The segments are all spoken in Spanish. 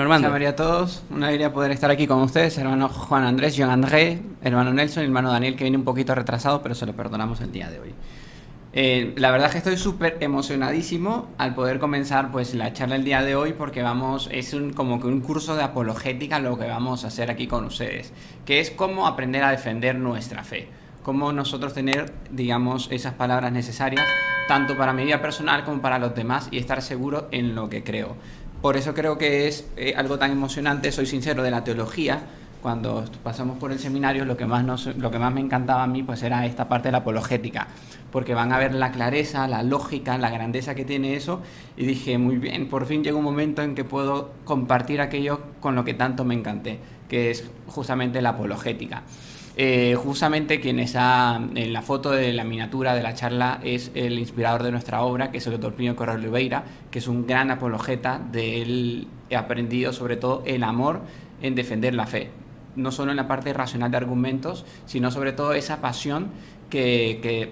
Armando. María a todos, una alegría poder estar aquí con ustedes, hermano Juan Andrés, Jean André, hermano Nelson y hermano Daniel, que viene un poquito retrasado, pero se lo perdonamos el día de hoy. La verdad es que estoy súper emocionadísimo al poder comenzar pues la charla el día de hoy, porque como que un curso de apologética lo que vamos a hacer aquí con ustedes, que es cómo aprender a defender nuestra fe, cómo nosotros tener, digamos, esas palabras necesarias tanto para mi vida personal como para los demás y estar seguro en lo que creo. Por eso creo que es algo tan emocionante, soy sincero, de la teología. Cuando pasamos por el seminario, lo que más me encantaba a mí pues era esta parte de la apologética, porque van a ver la clareza, la lógica, la grandeza que tiene eso, y dije, muy bien, por fin llegó un momento en que puedo compartir aquello con lo que tanto me encanté, que es justamente la apologética. Justamente quien está en la foto de la miniatura de la charla es el inspirador de nuestra obra, que es el doctor Pino Correa Oliveira, que es un gran apologeta. De él he aprendido sobre todo el amor en defender la fe, no solo en la parte racional de argumentos, sino sobre todo esa pasión que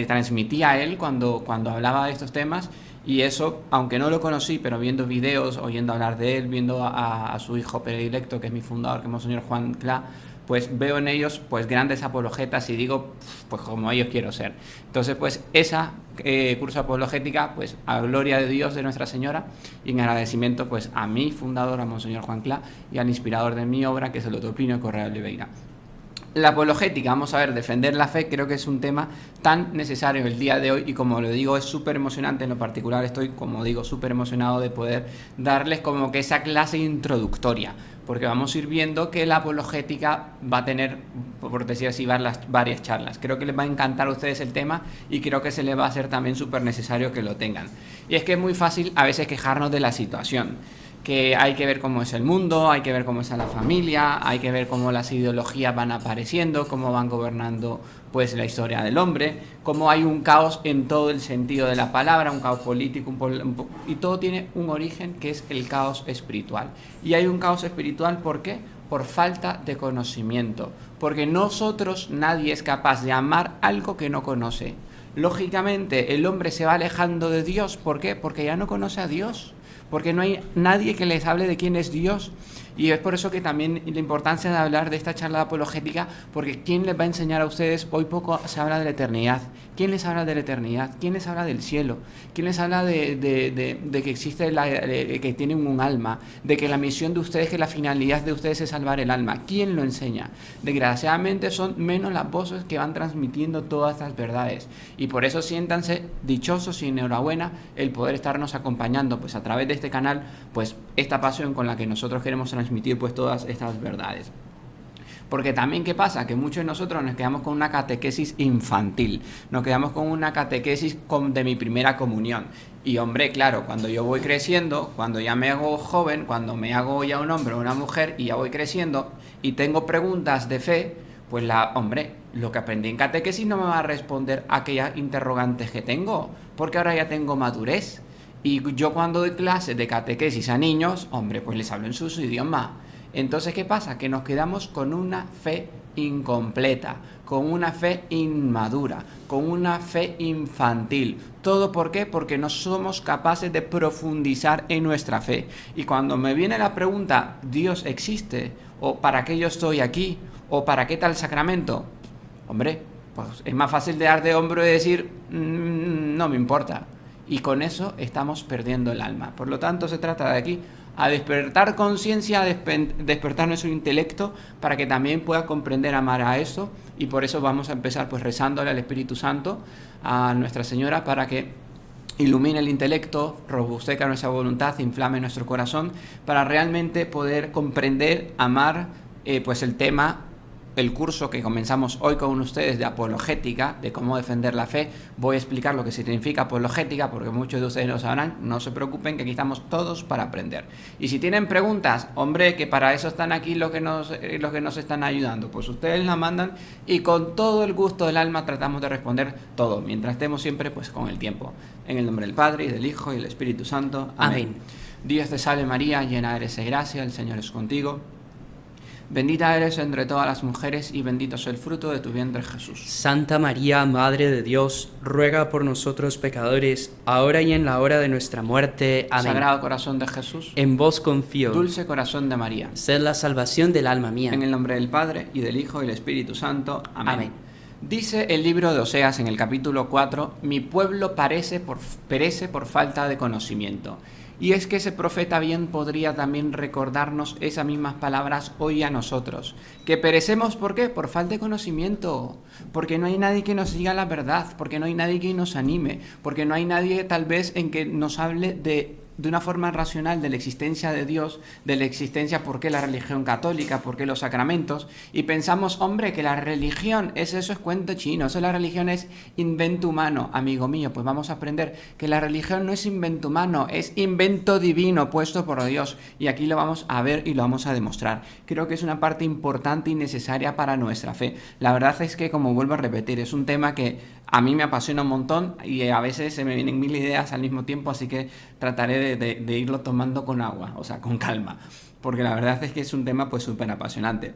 transmitía él cuando hablaba de estos temas. Y eso, aunque no lo conocí, pero viendo videos, oyendo hablar de él, viendo a su hijo predilecto, que es mi fundador, que es Monseñor Juan Clá, pues veo en ellos pues grandes apologetas y digo, pues como ellos quiero ser. Entonces pues esa curso de apologética, pues a gloria de Dios, de Nuestra Señora, y en agradecimiento pues a mi fundador, a Monseñor Juan Clá, y al inspirador de mi obra, que es el doctor Pino Correa Oliveira. La apologética, vamos a ver, defender la fe, creo que es un tema tan necesario el día de hoy, y como lo digo, es súper emocionante. En lo particular estoy, como digo, súper emocionado de poder darles como que esa clase introductoria, porque vamos a ir viendo que la apologética va a tener, por decir así, varias charlas. Creo que les va a encantar a ustedes el tema y creo que se les va a hacer también súper necesario que lo tengan. Y es que es muy fácil a veces quejarnos de la situación, que hay que ver cómo es el mundo, hay que ver cómo es la familia, hay que ver cómo las ideologías van apareciendo, cómo van gobernando pues la historia del hombre, cómo hay un caos en todo el sentido de la palabra, un caos político, y todo tiene un origen, que es el caos espiritual. Y hay un caos espiritual, ¿por qué? Por falta de conocimiento, porque nadie es capaz de amar algo que no conoce. Lógicamente el hombre se va alejando de Dios, ¿por qué? Porque ya no conoce a Dios, porque no hay nadie que les hable de quién es Dios. Y es por eso que también la importancia de hablar de esta charla apologética, porque ¿quién les va a enseñar a ustedes? Hoy poco se habla de la eternidad. ¿Quién les habla de la eternidad? ¿Quién les habla del cielo? ¿Quién les habla de que existe, que tienen un alma? De que la misión de ustedes, que la finalidad de ustedes es salvar el alma. ¿Quién lo enseña? Desgraciadamente son menos las voces que van transmitiendo todas estas verdades. Y por eso siéntanse dichosos y enhorabuena el poder estarnos acompañando pues a través de este canal, pues esta pasión con la que nosotros queremos transmitir pues todas estas verdades. Porque también, ¿qué pasa? Que muchos de nosotros nos quedamos con una catequesis infantil, nos quedamos con una catequesis de mi primera comunión. Y hombre, claro, cuando yo voy creciendo, cuando ya me hago joven, cuando me hago ya un hombre o una mujer y ya voy creciendo y tengo preguntas de fe, pues lo que aprendí en catequesis no me va a responder aquellas interrogantes que tengo, porque ahora ya tengo madurez. Y yo cuando doy clases de catequesis a niños, hombre, pues les hablo en su idioma. Entonces, ¿qué pasa? Que nos quedamos con una fe incompleta, con una fe inmadura, con una fe infantil. ¿Todo por qué? Porque no somos capaces de profundizar en nuestra fe. Y cuando me viene la pregunta, ¿Dios existe? ¿O para qué yo estoy aquí? ¿O para qué tal sacramento? Hombre, pues es más fácil de dar de hombro y decir, no me importa. Y con eso estamos perdiendo el alma. Por lo tanto, se trata de aquí a despertar conciencia, a despertar nuestro intelecto para que también pueda comprender, amar a eso. Y por eso vamos a empezar pues rezándole al Espíritu Santo, a Nuestra Señora, para que ilumine el intelecto, robustezca nuestra voluntad, inflame nuestro corazón, para realmente poder comprender, amar pues el tema. El curso que comenzamos hoy con ustedes de apologética, de cómo defender la fe. Voy a explicar lo que significa apologética, porque muchos de ustedes lo sabrán. No se preocupen, que aquí estamos todos para aprender. Y si tienen preguntas, hombre, que para eso están aquí los que nos están ayudando, pues ustedes la mandan y con todo el gusto del alma tratamos de responder todo, mientras estemos siempre pues con el tiempo. En el nombre del Padre, y del Hijo, y del Espíritu Santo. Amén. Dios te salve María, llena eres de gracia, el Señor es contigo. Bendita eres entre todas las mujeres y bendito es el fruto de tu vientre, Jesús. Santa María, Madre de Dios, ruega por nosotros pecadores, ahora y en la hora de nuestra muerte. Amén. Sagrado corazón de Jesús, En vos confío. dulce corazón de María, Sed la salvación del alma mía. en el nombre del Padre, y del Hijo, y del Espíritu Santo. Amén. Amén. Dice el libro de Oseas en el capítulo 4, mi pueblo perece por falta de conocimiento. Y es que ese profeta bien podría también recordarnos esas mismas palabras hoy a nosotros. Que perecemos, ¿por qué? Por falta de conocimiento. Porque no hay nadie que nos diga la verdad, porque no hay nadie que nos anime, porque no hay nadie tal vez en que nos hable de una forma racional de la existencia de Dios, de la existencia, por qué la religión católica, por qué los sacramentos, y pensamos, hombre, que la religión, eso es cuento chino, eso la religión es invento humano. Amigo mío, pues vamos a aprender que la religión no es invento humano, es invento divino puesto por Dios, y aquí lo vamos a ver y lo vamos a demostrar. Creo que es una parte importante y necesaria para nuestra fe. La verdad es que, como vuelvo a repetir, es un tema que a mí me apasiona un montón y a veces se me vienen mil ideas al mismo tiempo, así que trataré de irlo tomando con agua, o sea, con calma, porque la verdad es que es un tema pues súper apasionante.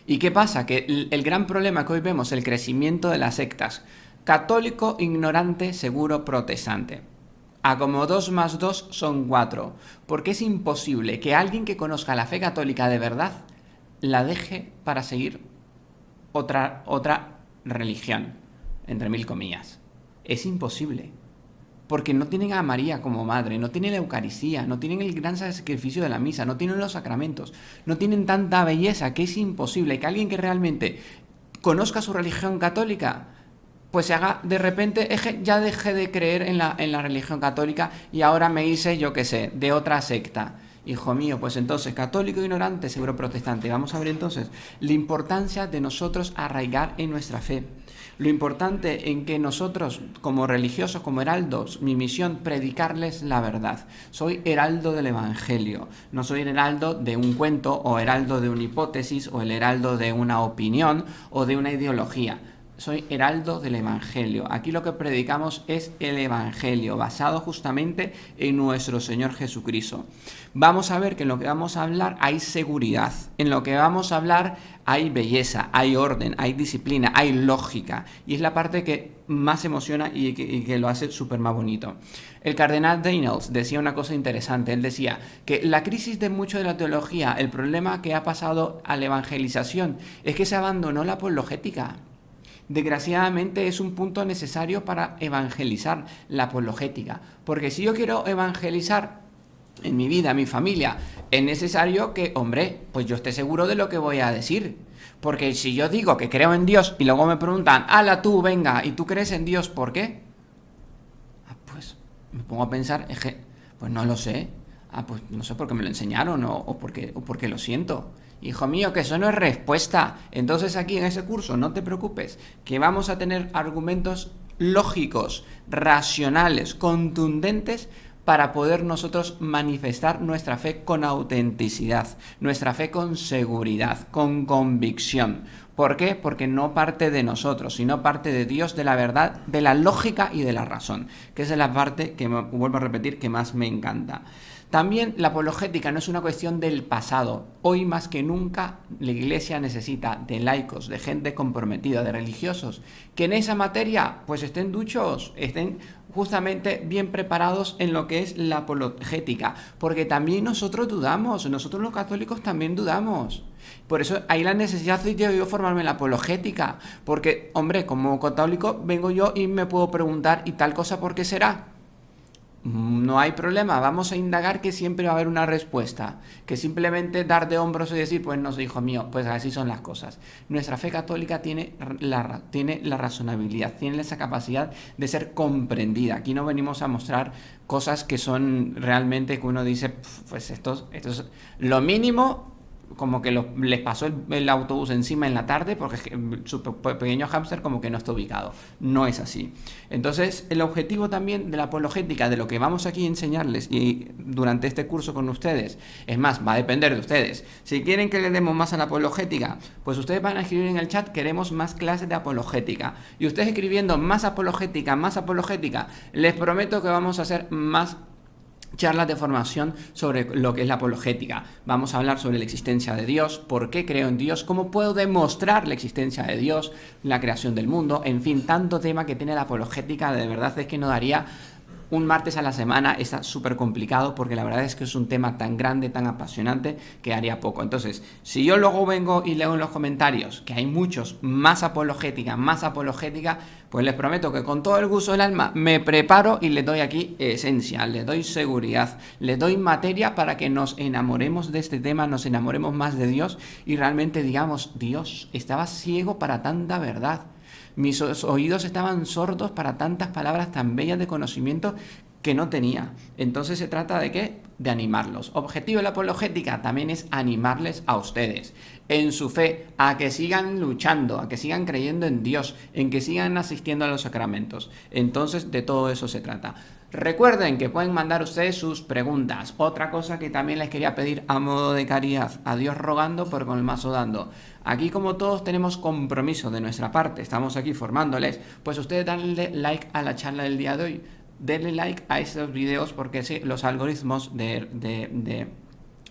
¿Y qué pasa? Que el gran problema que hoy vemos, el crecimiento de las sectas, católico, ignorante, seguro, protestante. A como 2 más 2 son 4, porque es imposible que alguien que conozca la fe católica de verdad la deje para seguir otra religión, entre mil comillas. Es imposible. Porque no tienen a María como madre, no tienen la Eucaristía, no tienen el gran sacrificio de la misa, no tienen los sacramentos, no tienen tanta belleza que es imposible que alguien que realmente conozca su religión católica, pues se haga de repente, ya deje de creer en la religión católica y ahora me hice, yo qué sé, de otra secta. Hijo mío, pues entonces, católico ignorante, seguro protestante. Vamos a ver entonces la importancia de nosotros arraigar en nuestra fe. Lo importante en que nosotros, como religiosos, como heraldos, mi misión, predicarles la verdad. Soy heraldo del Evangelio, no soy el heraldo de un cuento o heraldo de una hipótesis o el heraldo de una opinión o de una ideología. Soy heraldo del Evangelio. Aquí lo que predicamos es el Evangelio, basado justamente en nuestro Señor Jesucristo. Vamos a ver que en lo que vamos a hablar hay seguridad. En lo que vamos a hablar hay belleza, hay orden, hay disciplina, hay lógica. Y es la parte que más emociona y que lo hace súper más bonito. El cardenal Daniels decía una cosa interesante. Él decía que la crisis de mucho de la teología, el problema que ha pasado a la evangelización, es que se abandonó la apologética. Desgraciadamente es un punto necesario para evangelizar, la apologética, porque si yo quiero evangelizar en mi vida, en mi familia, es necesario que, hombre, pues yo esté seguro de lo que voy a decir, porque si yo digo que creo en Dios y luego me preguntan, ala tú, venga, ¿y tú crees en Dios por qué? Pues me pongo a pensar, pues no lo sé, pues no sé por qué me lo enseñaron o porque lo siento. Hijo mío, que eso no es respuesta. Entonces aquí en ese curso, no te preocupes, que vamos a tener argumentos lógicos, racionales, contundentes, para poder nosotros manifestar nuestra fe con autenticidad, nuestra fe con seguridad, con convicción. ¿Por qué? Porque no parte de nosotros, sino parte de Dios, de la verdad, de la lógica y de la razón, que esa es la parte que, vuelvo a repetir, que más me encanta. También la apologética no es una cuestión del pasado. Hoy más que nunca la Iglesia necesita de laicos, de gente comprometida, de religiosos, que en esa materia pues estén duchos, estén justamente bien preparados en lo que es la apologética. Porque también nosotros dudamos, nosotros los católicos también dudamos. Por eso hay la necesidad de yo formarme en la apologética. Porque, hombre, como católico vengo yo y me puedo preguntar, ¿y tal cosa por qué será? No hay problema, vamos a indagar que siempre va a haber una respuesta, que simplemente dar de hombros y decir, pues no, hijo mío, pues así son las cosas. Nuestra fe católica tiene la razonabilidad, tiene esa capacidad de ser comprendida. Aquí no venimos a mostrar cosas que son realmente que uno dice, pues esto es lo mínimo, como que les pasó el autobús encima en la tarde porque su pequeño hámster como que no está ubicado. No es así. Entonces, el objetivo también de la apologética, de lo que vamos aquí a enseñarles y durante este curso con ustedes, es más, va a depender de ustedes. Si quieren que le demos más a la apologética, pues ustedes van a escribir en el chat, queremos más clases de apologética. Y ustedes escribiendo más apologética, les prometo que vamos a hacer más charlas de formación sobre lo que es la apologética. Vamos a hablar sobre la existencia de Dios, por qué creo en Dios, cómo puedo demostrar la existencia de Dios, la creación del mundo, en fin, tanto tema que tiene la apologética, de verdad es que no daría un martes a la semana, está súper complicado porque la verdad es que es un tema tan grande, tan apasionante que haría poco. Entonces, si yo luego vengo y leo en los comentarios que hay muchos más apologética, pues les prometo que con todo el gusto del alma me preparo y les doy aquí esencia, les doy seguridad, les doy materia para que nos enamoremos de este tema, nos enamoremos más de Dios y realmente digamos, Dios, estaba ciego para tanta verdad. Mis oídos estaban sordos para tantas palabras tan bellas de conocimiento que no tenía. Entonces se trata de ¿qué? De animarlos. Objetivo de la apologética también es animarles a ustedes en su fe, a que sigan luchando, a que sigan creyendo en Dios, en que sigan asistiendo a los sacramentos. Entonces de todo eso se trata. Recuerden que pueden mandar ustedes sus preguntas. Otra cosa que también les quería pedir a modo de caridad, a Dios rogando, pero con el mazo dando. Aquí como todos tenemos compromiso de nuestra parte, estamos aquí formándoles, pues ustedes denle like a la charla del día de hoy. Denle like a estos videos porque sí, los algoritmos de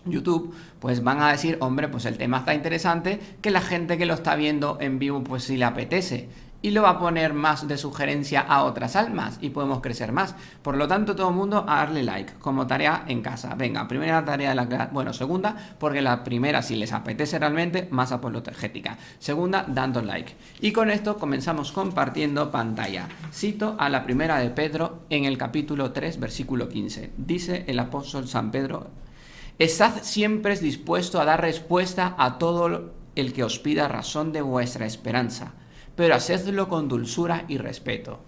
YouTube pues van a decir, hombre, pues el tema está interesante, que la gente que lo está viendo en vivo pues sí le apetece. Y lo va a poner más de sugerencia a otras almas y podemos crecer más. Por lo tanto, todo el mundo a darle like como tarea en casa. Venga, primera tarea de la clase, bueno, segunda, porque la primera, si les apetece realmente, más apologética. Segunda, dando like. Y con esto comenzamos compartiendo pantalla. Cito a la primera de Pedro en el capítulo 3, versículo 15. Dice el apóstol San Pedro: estad siempre dispuesto a dar respuesta a todo el que os pida razón de vuestra esperanza, pero hacedlo con dulzura y respeto.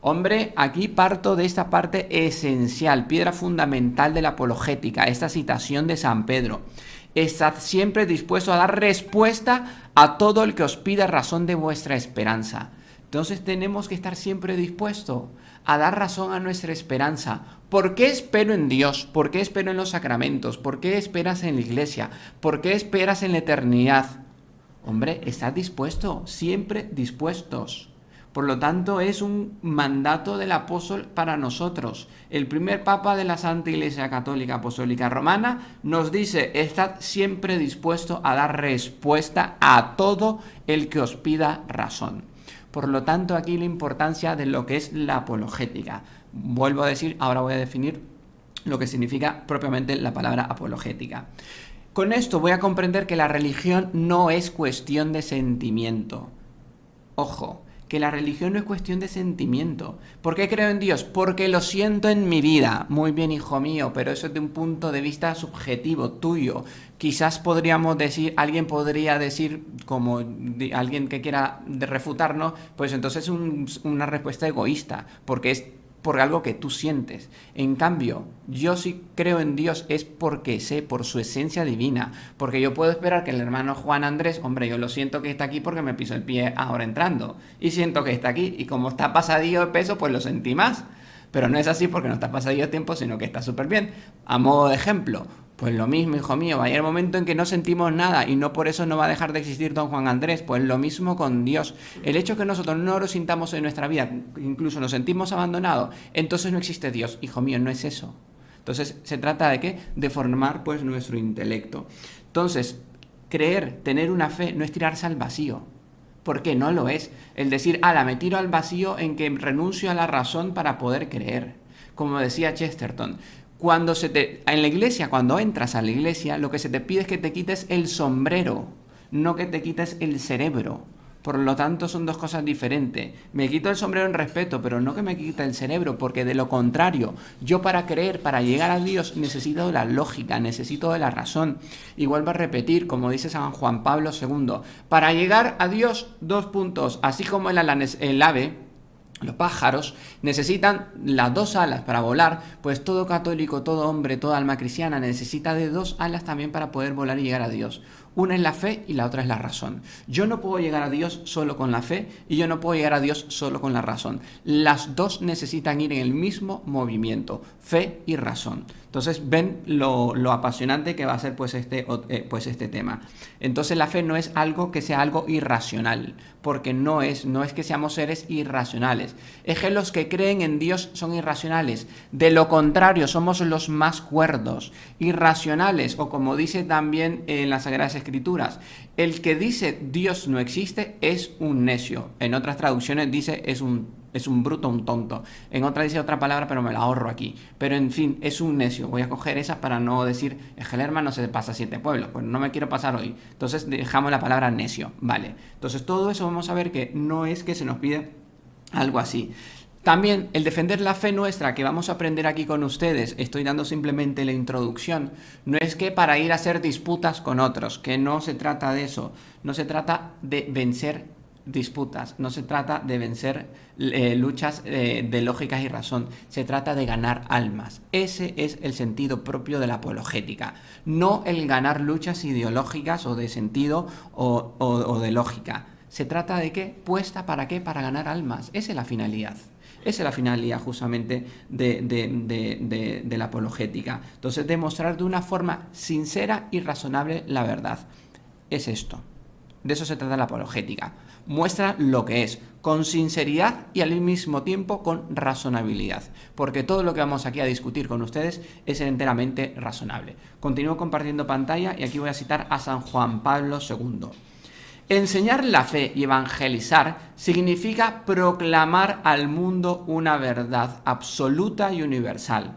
Hombre, aquí parto de esta parte esencial, piedra fundamental de la apologética, esta citación de San Pedro. Estad siempre dispuesto a dar respuesta a todo el que os pida razón de vuestra esperanza. Entonces tenemos que estar siempre dispuestos a dar razón a nuestra esperanza. ¿Por qué espero en Dios? ¿Por qué espero en los sacramentos? ¿Por qué esperas en la iglesia? ¿Por qué esperas en la eternidad? Hombre, estad dispuesto, siempre dispuestos. Por lo tanto, es un mandato del apóstol para nosotros. El primer papa de la Santa Iglesia Católica Apostólica Romana nos dice: estad siempre dispuesto a dar respuesta a todo el que os pida razón. Por lo tanto, aquí la importancia de lo que es la apologética. Vuelvo a decir, ahora voy a definir lo que significa propiamente la palabra apologética. Con esto voy a comprender que la religión no es cuestión de sentimiento. Ojo, que la religión no es cuestión de sentimiento. ¿Por qué creo en Dios? Porque lo siento en mi vida. Muy bien, hijo mío, pero eso es de un punto de vista subjetivo, tuyo. Quizás podríamos decir, alguien podría decir, como alguien que quiera refutarnos, pues entonces una respuesta egoísta, porque es por algo que tú sientes. En cambio, yo sí creo en Dios es porque sé, por su esencia divina, porque yo puedo esperar que el hermano Juan Andrés, hombre, yo lo siento que está aquí porque me piso el pie ahora entrando, y siento que está aquí, y como está pasadillo de peso, pues lo sentí más, pero no es así porque no está pasadillo de tiempo, sino que está súper bien. A modo de ejemplo, pues lo mismo, hijo mío, va a llegar el momento en que no sentimos nada y no por eso no va a dejar de existir don Juan Andrés. Pues lo mismo con Dios. El hecho que nosotros no lo sintamos en nuestra vida, incluso nos sentimos abandonados, entonces no existe Dios. Hijo mío, no es eso. Entonces se trata de ¿qué? De formar pues nuestro intelecto. Entonces, creer, tener una fe, no es tirarse al vacío. Porque no lo es. El decir, me tiro al vacío en que renuncio a la razón para poder creer. Como decía Chesterton, en la iglesia, cuando entras a la iglesia, lo que se te pide es que te quites el sombrero, no que te quites el cerebro. Por lo tanto, son dos cosas diferentes. Me quito el sombrero en respeto, pero no que me quite el cerebro, porque de lo contrario, yo para creer, para llegar a Dios, necesito de la lógica, necesito de la razón. Y vuelvo a repetir, como dice San Juan Pablo II, para llegar a Dios, 2 puntos, así como el ave, los pájaros necesitan las 2 alas para volar, pues todo católico, todo hombre, toda alma cristiana necesita de 2 alas también para poder volar y llegar a Dios. Una es la fe y la otra es la razón. Yo no puedo llegar a Dios solo con la fe y yo no puedo llegar a Dios solo con la razón. Las dos necesitan ir en el mismo movimiento, fe y razón. Entonces ven lo apasionante que va a ser pues este tema. Entonces la fe no es algo que sea algo irracional, porque no es que seamos seres irracionales. Es que los que creen en Dios son irracionales. De lo contrario, somos los más cuerdos, irracionales, o como dice también en las Sagradas Escrituras, el que dice Dios no existe es un necio. En otras traducciones dice es un bruto, un tonto. En otra dice otra palabra, pero me la ahorro aquí. Pero en fin, es un necio. Voy a coger esa para no decir, es que el hermano se pasa 7 pueblos. Pues no me quiero pasar hoy. Entonces dejamos la palabra necio. Vale. Entonces todo eso vamos a ver que no es que se nos pide algo así. También el defender la fe nuestra que vamos a aprender aquí con ustedes, estoy dando simplemente la introducción, no es que para ir a hacer disputas con otros, que no se trata de eso, no se trata de vencer disputas, no se trata de vencer luchas de lógica y razón, se trata de ganar almas. Ese es el sentido propio de la apologética, no el ganar luchas ideológicas o de sentido o de lógica. Se trata de qué, puesta para qué, para ganar almas. Esa es la finalidad. Esa es la finalidad justamente de la apologética. Entonces, demostrar de una forma sincera y razonable la verdad. Es esto. De eso se trata la apologética. Muestra lo que es, con sinceridad y al mismo tiempo con razonabilidad. Porque todo lo que vamos aquí a discutir con ustedes es enteramente razonable. Continúo compartiendo pantalla y aquí voy a citar a San Juan Pablo II. Enseñar la fe y evangelizar significa proclamar al mundo una verdad absoluta y universal.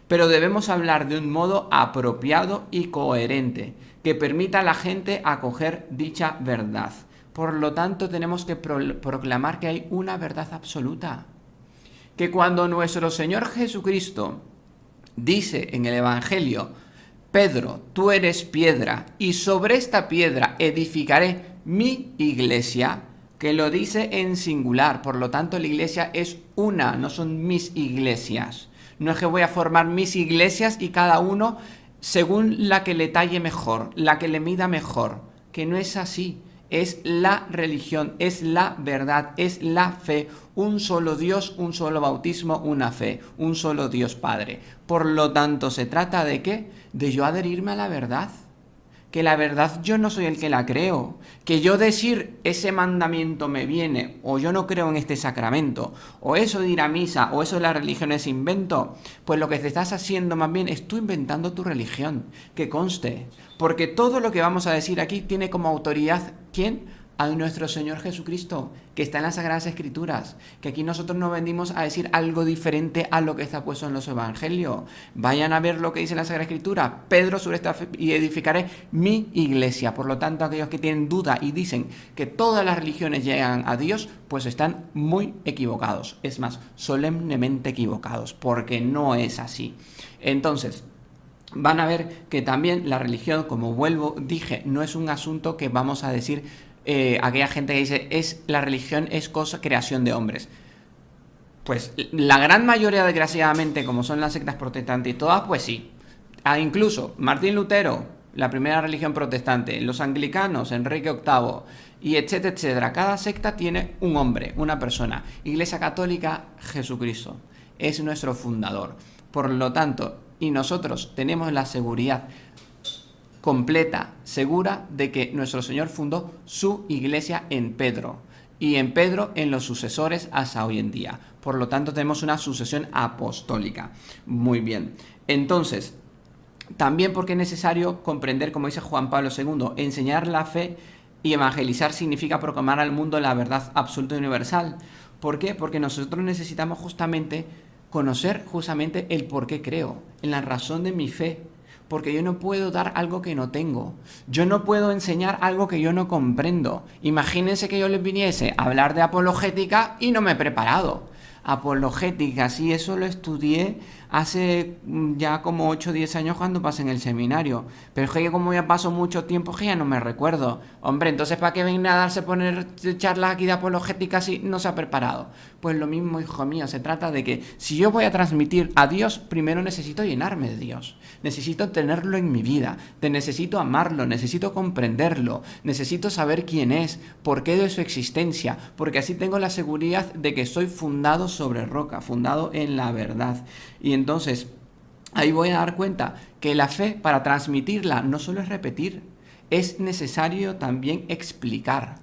Pero debemos hablar de un modo apropiado y coherente, que permita a la gente acoger dicha verdad. Por lo tanto, tenemos que proclamar que hay una verdad absoluta. Que cuando nuestro Señor Jesucristo dice en el Evangelio, Pedro, tú eres piedra, y sobre esta piedra edificaré mi iglesia, que lo dice en singular, por lo tanto la iglesia es una, no son mis iglesias. No es que voy a formar mis iglesias y cada uno según la que le talle mejor, la que le mida mejor, que no es así. Es la religión, es la verdad, es la fe, un solo Dios, un solo bautismo, una fe, un solo Dios Padre. Por lo tanto, ¿se trata de qué? De yo adherirme a la verdad. Que la verdad yo no soy el que la creo, que yo decir ese mandamiento me viene, o yo no creo en este sacramento, o eso de ir a misa, o eso de la religión es invento, pues lo que te estás haciendo más bien es tú inventando tu religión, que conste, porque todo lo que vamos a decir aquí tiene como autoridad, ¿quién? A nuestro Señor Jesucristo, que está en las Sagradas Escrituras, que aquí nosotros no venimos a decir algo diferente a lo que está puesto en los Evangelios. Vayan a ver lo que dice la Sagrada Escritura, Pedro sobre esta fe y edificaré mi iglesia. Por lo tanto, aquellos que tienen duda y dicen que todas las religiones llegan a Dios, pues están muy equivocados, es más, solemnemente equivocados, porque no es así. Entonces, van a ver que también la religión, como dije, no es un asunto que vamos a decir aquella gente que dice la religión es creación de hombres. Pues la gran mayoría, desgraciadamente, como son las sectas protestantes y todas, pues sí. Incluso Martín Lutero, la primera religión protestante, los anglicanos, Enrique VIII, y etcétera, etcétera. Cada secta tiene un hombre, una persona. Iglesia Católica, Jesucristo, es nuestro fundador. Por lo tanto, y nosotros tenemos la seguridad completa, segura, de que nuestro Señor fundó su iglesia en Pedro, y en Pedro en los sucesores hasta hoy en día. Por lo tanto, tenemos una sucesión apostólica. Muy bien. Entonces, también porque es necesario comprender, como dice Juan Pablo II, enseñar la fe y evangelizar significa proclamar al mundo la verdad absoluta y universal. ¿Por qué? Porque nosotros necesitamos justamente conocer justamente el por qué creo, en la razón de mi fe. Porque yo no puedo dar algo que no tengo. Yo no puedo enseñar algo que yo no comprendo. Imagínense que yo les viniese a hablar de apologética y no me he preparado. Apologética, sí, eso lo estudié hace ya como 8 o 10 años cuando pasé en el seminario. Pero es que como ya pasó mucho tiempo, que ya no me recuerdo. Hombre, entonces ¿para qué venir a darse poner charlas aquí de apologética si no se ha preparado? Pues lo mismo, hijo mío, se trata de que si yo voy a transmitir a Dios, primero necesito llenarme de Dios. Necesito tenerlo en mi vida, necesito amarlo, necesito comprenderlo, necesito saber quién es, por qué de su existencia, porque así tengo la seguridad de que estoy fundado sobre roca, fundado en la verdad. Y entonces, ahí voy a dar cuenta que la fe, para transmitirla, no solo es repetir, es necesario también explicar.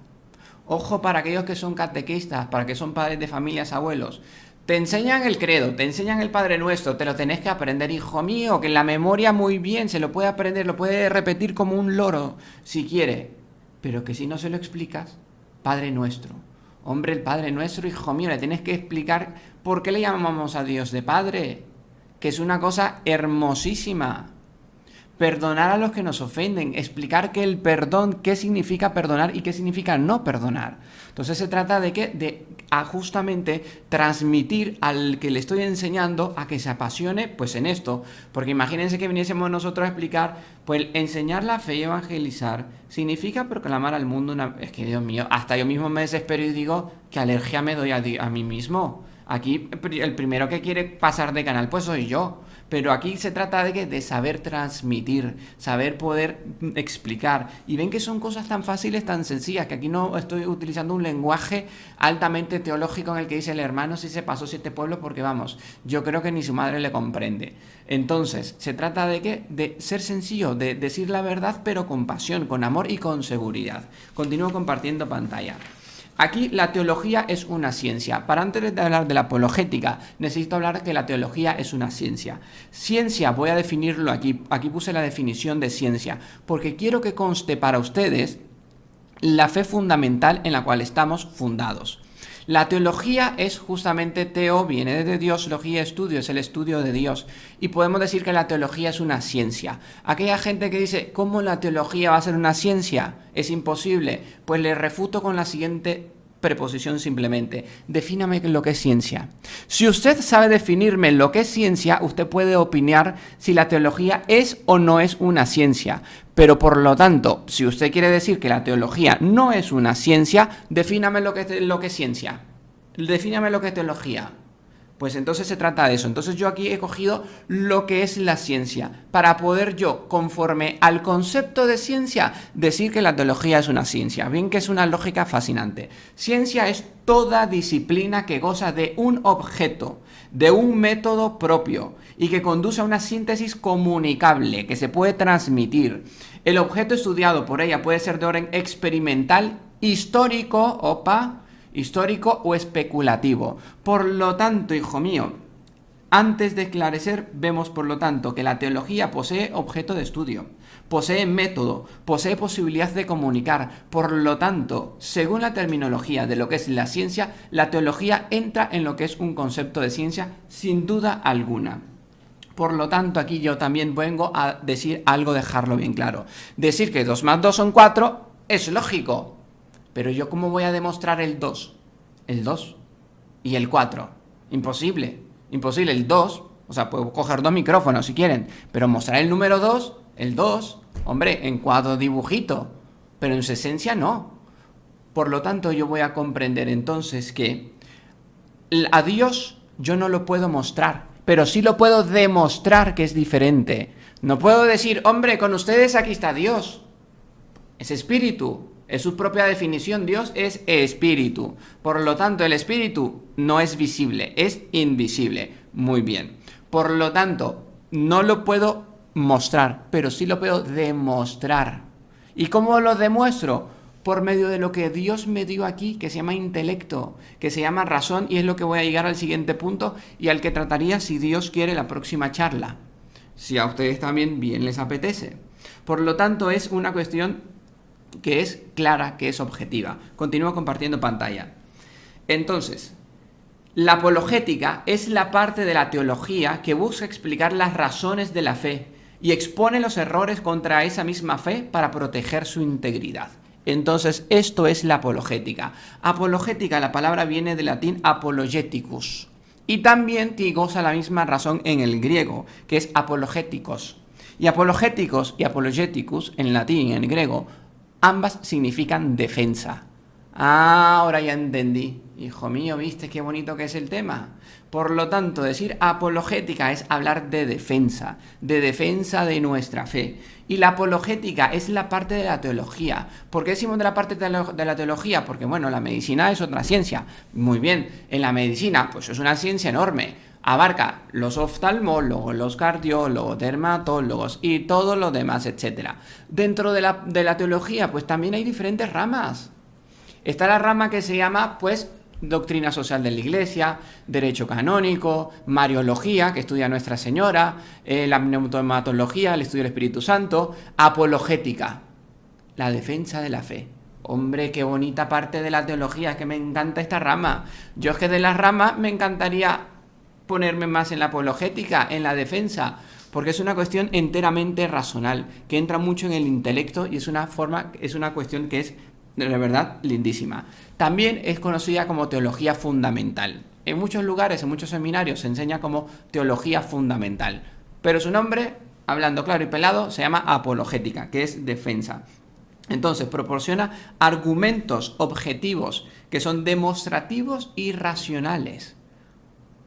Ojo para aquellos que son catequistas, para que son padres de familias, abuelos. Te enseñan el credo, te enseñan el Padre Nuestro, te lo tenés que aprender, hijo mío, que en la memoria muy bien se lo puede aprender, lo puede repetir como un loro, si quiere. Pero que si no se lo explicas, Padre Nuestro. Hombre, el Padre Nuestro, hijo mío, le tienes que explicar por qué le llamamos a Dios de Padre, que es una cosa hermosísima. Perdonar a los que nos ofenden, explicar que el perdón, qué significa perdonar y qué significa no perdonar. Entonces se trata de justamente transmitir al que le estoy enseñando a que se apasione pues en esto. Porque imagínense que viniésemos nosotros a explicar, pues enseñar la fe y evangelizar significa proclamar al mundo una... Es que Dios mío, hasta yo mismo me desespero y digo, ¿qué alergia me doy a mí mismo? Aquí el primero que quiere pasar de canal pues soy yo. Pero aquí se trata de saber transmitir, saber poder explicar. Y ven que son cosas tan fáciles, tan sencillas, que aquí no estoy utilizando un lenguaje altamente teológico en el que dice el hermano si se pasó 7 pueblos porque vamos, yo creo que ni su madre le comprende. Entonces, se trata de ser sencillo, de decir la verdad pero con pasión, con amor y con seguridad. Continúo compartiendo pantalla. Aquí la teología es una ciencia. Para antes de hablar de la apologética, necesito hablar que la teología es una ciencia. Ciencia, voy a definirlo aquí. Aquí puse la definición de ciencia, porque quiero que conste para ustedes la fe fundamental en la cual estamos fundados. La teología es justamente teo, viene de Dios, logía, estudio, es el estudio de Dios. Y podemos decir que la teología es una ciencia. Aquella gente que dice, ¿cómo la teología va a ser una ciencia? Es imposible. Pues le refuto con la siguiente preposición simplemente. Defíname lo que es ciencia. Si usted sabe definirme lo que es ciencia, usted puede opinar si la teología es o no es una ciencia. Pero por lo tanto, si usted quiere decir que la teología no es una ciencia, defíname lo que es ciencia. Defíname lo que es teología. Pues entonces se trata de eso. Entonces yo aquí he cogido lo que es la ciencia, para poder yo, conforme al concepto de ciencia, decir que la teología es una ciencia. Bien que es una lógica fascinante. Ciencia es toda disciplina que goza de un objeto, de un método propio y que conduce a una síntesis comunicable, que se puede transmitir. El objeto estudiado por ella puede ser de orden experimental, histórico o especulativo. Por lo tanto, hijo mío, antes de esclarecer, vemos por lo tanto que la teología posee objeto de estudio, posee método, posee posibilidad de comunicar. Por lo tanto, según la terminología de lo que es la ciencia, la teología entra en lo que es un concepto de ciencia sin duda alguna. Por lo tanto, aquí yo también vengo a decir algo, dejarlo bien claro. Decir que 2 más 2 son 4 es lógico. Pero yo, ¿cómo voy a demostrar el 2? El 2 y el 4. Imposible. Imposible. El 2, o sea, puedo coger 2 micrófonos si quieren, pero mostrar el número 2, el 2, hombre, en cuadro dibujito, pero en su esencia no. Por lo tanto, yo voy a comprender entonces que a Dios yo no lo puedo mostrar, pero sí lo puedo demostrar, que es diferente. No puedo decir, hombre, con ustedes aquí está Dios. Es espíritu. Es su propia definición. Dios es espíritu. Por lo tanto, el espíritu no es visible, es invisible. Muy bien. Por lo tanto, no lo puedo mostrar, pero sí lo puedo demostrar. ¿Y cómo lo demuestro? Por medio de lo que Dios me dio aquí, que se llama intelecto, que se llama razón, y es lo que voy a llegar al siguiente punto y al que trataría, si Dios quiere, la próxima charla. Si a ustedes también bien les apetece. Por lo tanto, es una cuestión que es clara, que es objetiva. Continúo compartiendo pantalla. Entonces, la apologética es la parte de la teología que busca explicar las razones de la fe y expone los errores contra esa misma fe para proteger su integridad. Entonces, esto es la apologética. Apologética, la palabra viene del latín apologeticus Y también goza la misma razón en el griego, que es apologéticos. Y apologéticos y apologeticus, en latín y en griego, ambas significan defensa. Ah, ahora ya entendí. Hijo mío, ¿viste qué bonito que es el tema? Por lo tanto, decir apologética es hablar de defensa de nuestra fe. Y la apologética es la parte de la teología. ¿Por qué decimos de la parte de la teología? Porque, bueno, la medicina es otra ciencia. Muy bien, en la medicina, pues es una ciencia enorme. Abarca los oftalmólogos, los cardiólogos, dermatólogos y todo lo demás, etc. Dentro de la teología, pues también hay diferentes ramas. Está la rama que se llama, pues, doctrina social de la Iglesia, derecho canónico, mariología, que estudia Nuestra Señora, la pneumatología, el estudio del Espíritu Santo, apologética, la defensa de la fe. Hombre, qué bonita parte de la teología, es que me encanta esta rama. Yo es que de las ramas me encantaría ponerme más en la apologética, en la defensa, porque es una cuestión enteramente racional, que entra mucho en el intelecto y es una cuestión que es de verdad lindísima. También es conocida como teología fundamental. En muchos lugares, en muchos seminarios se enseña como teología fundamental, pero su nombre, hablando claro y pelado, se llama apologética, que es defensa. Entonces proporciona argumentos objetivos que son demostrativos y racionales,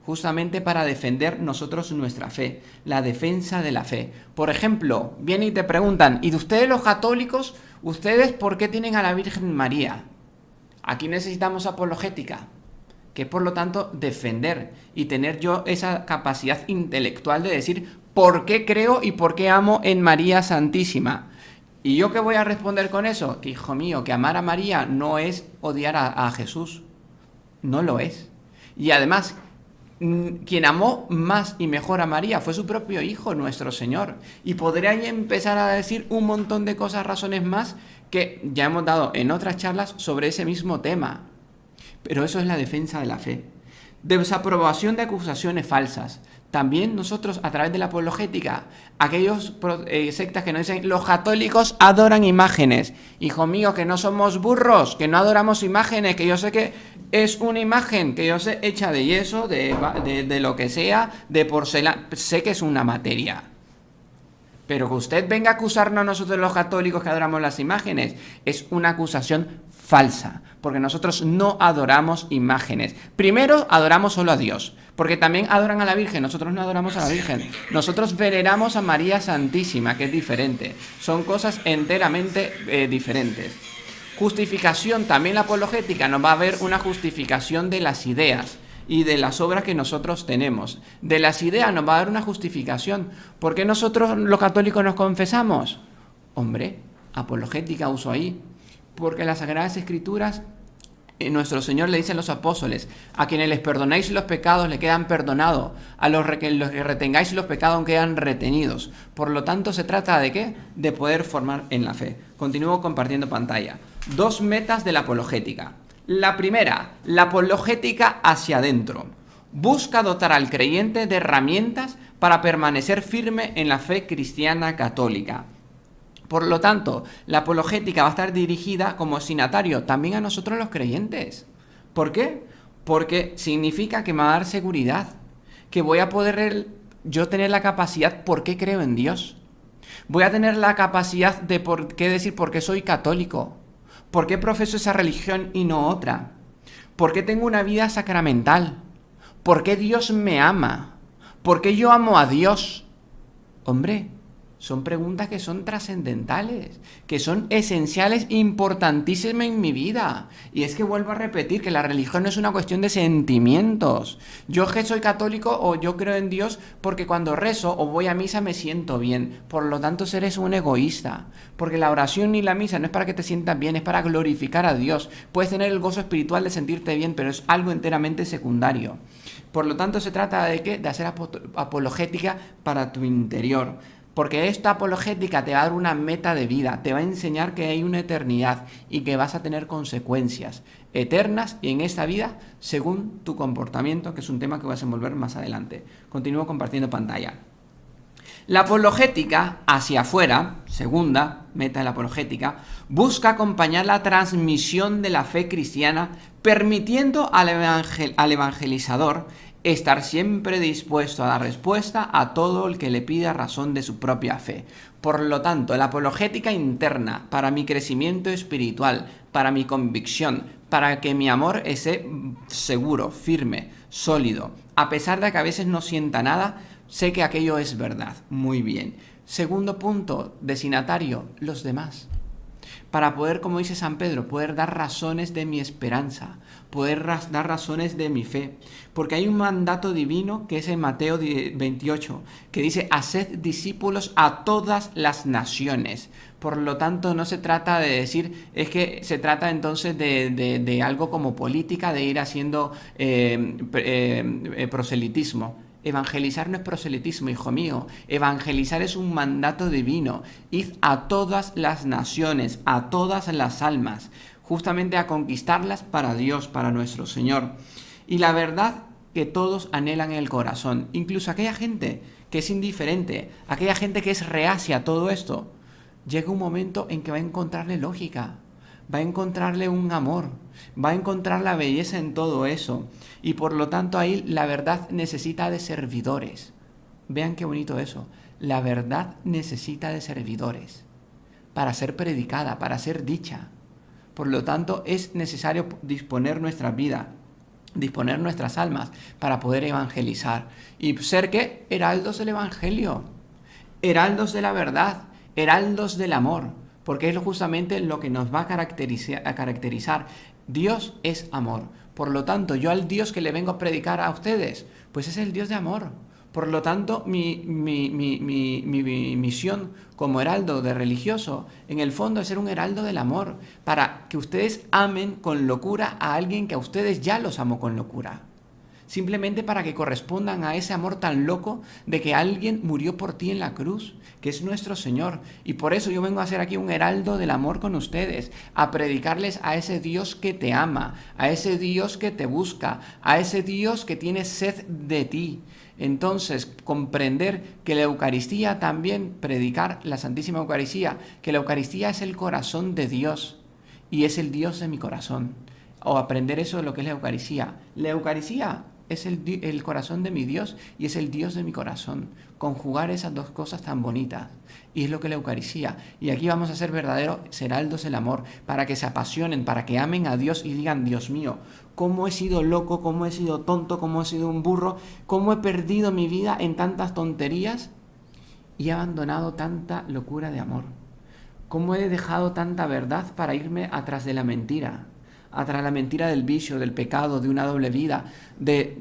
justamente para defender nosotros nuestra fe, la defensa de la fe. Por ejemplo, vienen y te preguntan, ¿y de ustedes los católicos, ustedes por qué tienen a la Virgen María? Aquí necesitamos apologética, que es por lo tanto defender y tener yo esa capacidad intelectual de decir por qué creo y por qué amo en María Santísima. ¿Y yo qué voy a responder con eso? Que, hijo mío, que amar a María no es odiar a Jesús. No lo es. Y además, quien amó más y mejor a María fue su propio Hijo, nuestro Señor. Y podría ahí empezar a decir un montón de cosas, razones más, que ya hemos dado en otras charlas sobre ese mismo tema. Pero eso es la defensa de la fe. Desaprobación de acusaciones falsas. También nosotros, a través de la apologética, aquellos sectas que nos dicen, los católicos adoran imágenes. Hijo mío, que no somos burros, que no adoramos imágenes, que yo sé que es una imagen, que yo sé hecha de yeso, de lo que sea, de porcelana, sé que es una materia. Pero que usted venga a acusarnos a nosotros los católicos que adoramos las imágenes, es una acusación falsa, porque nosotros no adoramos imágenes. Primero, adoramos solo a Dios, porque también adoran a la Virgen, nosotros no adoramos a la Virgen. Nosotros veneramos a María Santísima, que es diferente. Son cosas enteramente diferentes. Justificación, también la apologética nos va a haber una justificación de las ideas y de las obras que nosotros tenemos. De las ideas nos va a dar una justificación. ¿Por qué nosotros los católicos nos confesamos? Hombre, apologética uso ahí. Porque las Sagradas Escrituras, nuestro Señor le dice a los apóstoles, a quienes les perdonáis los pecados le quedan perdonados, a los que retengáis los pecados quedan retenidos. Por lo tanto, se trata de ¿qué? De poder formar en la fe. Continúo compartiendo pantalla. 2 metas de la apologética. La primera, la apologética hacia adentro. Busca dotar al creyente de herramientas para permanecer firme en la fe cristiana católica. Por lo tanto, la apologética va a estar dirigida como destinatario también a nosotros los creyentes. ¿Por qué? Porque significa que me va a dar seguridad, que voy a poder yo tener la capacidad por qué creo en Dios. Voy a tener la capacidad de por qué decir por qué soy católico. ¿Por qué profeso esa religión y no otra? ¿Por qué tengo una vida sacramental? ¿Por qué Dios me ama? ¿Por qué yo amo a Dios? Hombre, son preguntas que son trascendentales, que son esenciales, importantísimas en mi vida. Y es que vuelvo a repetir que la religión no es una cuestión de sentimientos. Yo que soy católico o yo creo en Dios porque cuando rezo o voy a misa me siento bien. Por lo tanto, eres un egoísta. Porque la oración ni la misa no es para que te sientas bien, es para glorificar a Dios. Puedes tener el gozo espiritual de sentirte bien, pero es algo enteramente secundario. Por lo tanto, se trata de ¿qué? De hacer apologética para tu interior. Porque esta apologética te va a dar una meta de vida, te va a enseñar que hay una eternidad y que vas a tener consecuencias eternas y en esta vida según tu comportamiento, que es un tema que voy a desenvolver más adelante. Continúo compartiendo pantalla. La apologética hacia afuera, segunda meta de la apologética, busca acompañar la transmisión de la fe cristiana, permitiendo al evangelizador estar siempre dispuesto a dar respuesta a todo el que le pida razón de su propia fe. Por lo tanto, la apologética interna para mi crecimiento espiritual, para mi convicción, para que mi amor esté seguro, firme, sólido, a pesar de que a veces no sienta nada, sé que aquello es verdad. Muy bien. Segundo punto, destinatario, los demás. Para poder, como dice San Pedro, poder dar razones de mi esperanza, poder dar razones de mi fe. Porque hay un mandato divino que es en Mateo 28, que dice, haced discípulos a todas las naciones. Por lo tanto, no se trata de decir, es que se trata entonces de algo como política, de ir haciendo proselitismo. Evangelizar no es proselitismo, hijo mío. Evangelizar es un mandato divino. Id a todas las naciones, a todas las almas, justamente a conquistarlas para Dios, para nuestro Señor. Y la verdad que todos anhelan en el corazón, incluso aquella gente que es indiferente, aquella gente que es reacia a todo esto, llega un momento en que va a encontrarle lógica, va a encontrarle un amor, va a encontrar la belleza en todo eso. Y por lo tanto ahí la verdad necesita de servidores. Vean qué bonito eso. La verdad necesita de servidores para ser predicada, para ser dicha. Por lo tanto es necesario disponer nuestra vida, disponer nuestras almas para poder evangelizar. Y ser ¿qué? Heraldos del evangelio, heraldos de la verdad, heraldos del amor. Porque es justamente lo que nos va a caracterizar. Dios es amor. Por lo tanto, yo al Dios que le vengo a predicar a ustedes, pues es el Dios de amor. Por lo tanto, mi misión como heraldo de religioso, en el fondo es ser un heraldo del amor, para que ustedes amen con locura a alguien que a ustedes ya los amó con locura. Simplemente para que correspondan a ese amor tan loco de que alguien murió por ti en la cruz, que es nuestro Señor. Y por eso yo vengo a ser aquí un heraldo del amor con ustedes, a predicarles a ese Dios que te ama, a ese Dios que te busca, a ese Dios que tiene sed de ti. Entonces, comprender que la Eucaristía también, predicar la Santísima Eucaristía, que la Eucaristía es el corazón de Dios y es el Dios de mi corazón. O aprender eso de lo que es la Eucaristía. La Eucaristía es el corazón de mi Dios y es el Dios de mi corazón. Conjugar esas dos cosas tan bonitas. Y es lo que es la Eucaristía. Y aquí vamos a ser verdaderos heraldos del amor, para que se apasionen, para que amen a Dios y digan, Dios mío, cómo he sido loco, cómo he sido tonto, cómo he sido un burro, cómo he perdido mi vida en tantas tonterías y he abandonado tanta locura de amor. Cómo he dejado tanta verdad para irme atrás de la mentira. Atrás la mentira del vicio, del pecado, de una doble vida, de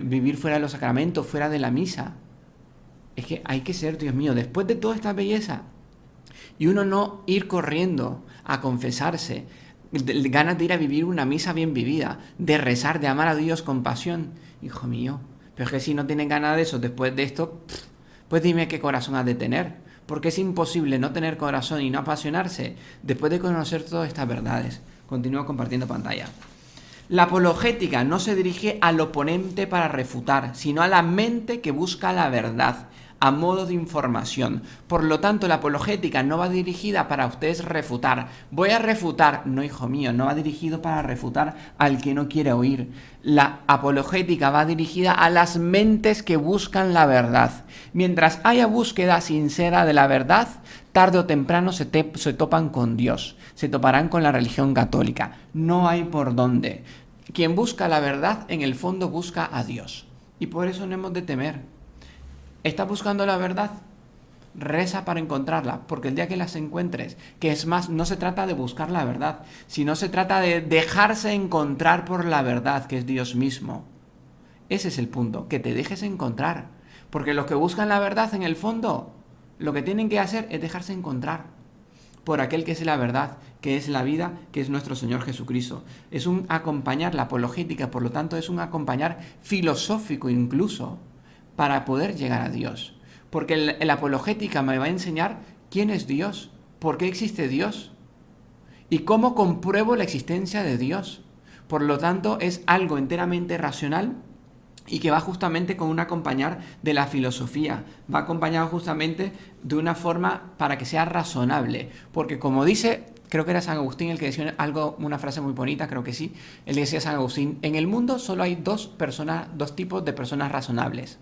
vivir fuera de los sacramentos, fuera de la misa. Es que hay que ser, Dios mío, después de toda esta belleza, y uno no ir corriendo a confesarse, ganas de ir a vivir una misa bien vivida, de rezar, de amar a Dios con pasión. Hijo mío, pero es que si no tienen ganas de eso después de esto, pues dime qué corazón has de tener. Porque es imposible no tener corazón y no apasionarse después de conocer todas estas verdades. Continúo compartiendo pantalla. La apologética no se dirige al oponente para refutar, sino a la mente que busca la verdad, a modo de información. Por lo tanto, la apologética no va dirigida para ustedes refutar. Voy a refutar. No, hijo mío, no va dirigido para refutar al que no quiere oír. La apologética va dirigida a las mentes que buscan la verdad. Mientras haya búsqueda sincera de la verdad, tarde o temprano se topan con Dios, se toparán con la religión católica. No hay por dónde. Quien busca la verdad, en el fondo busca a Dios. Y por eso no hemos de temer. ¿Estás buscando la verdad? Reza para encontrarla, porque el día que las encuentres, que es más, no se trata de buscar la verdad, sino se trata de dejarse encontrar por la verdad, que es Dios mismo. Ese es el punto, que te dejes encontrar. Porque los que buscan la verdad, en el fondo, lo que tienen que hacer es dejarse encontrar por aquel que es la verdad, que es la vida, que es nuestro Señor Jesucristo. Es un acompañar, la apologética, por lo tanto, es un acompañar filosófico incluso, para poder llegar a Dios. Porque la apologética me va a enseñar quién es Dios, por qué existe Dios y cómo compruebo la existencia de Dios. Por lo tanto, es algo enteramente racional y que va justamente con un acompañar de la filosofía. Va acompañado justamente de una forma para que sea razonable. Porque como dice creo que era San Agustín el que decía algo, una frase muy bonita, creo que sí. Él decía, San Agustín, en el mundo solo hay dos tipos de personas razonables.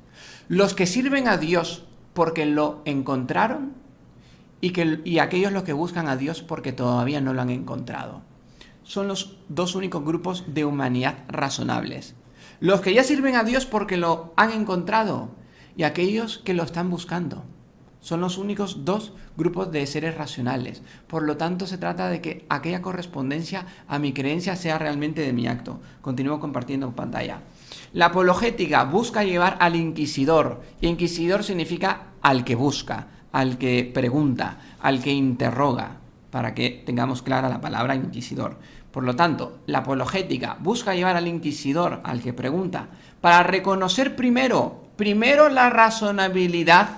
Los que sirven a Dios porque lo encontraron y aquellos los que buscan a Dios porque todavía no lo han encontrado. Son los dos únicos grupos de humanidad razonables. Los que ya sirven a Dios porque lo han encontrado y aquellos que lo están buscando. Son los únicos dos grupos de seres racionales. Por lo tanto, se trata de que aquella correspondencia a mi creencia sea realmente de mi acto. Continúo compartiendo pantalla. La apologética busca llevar al inquisidor. Inquisidor significa al que busca, al que pregunta, al que interroga, para que tengamos clara la palabra inquisidor. Por lo tanto, la apologética busca llevar al inquisidor, al que pregunta, para reconocer primero la razonabilidad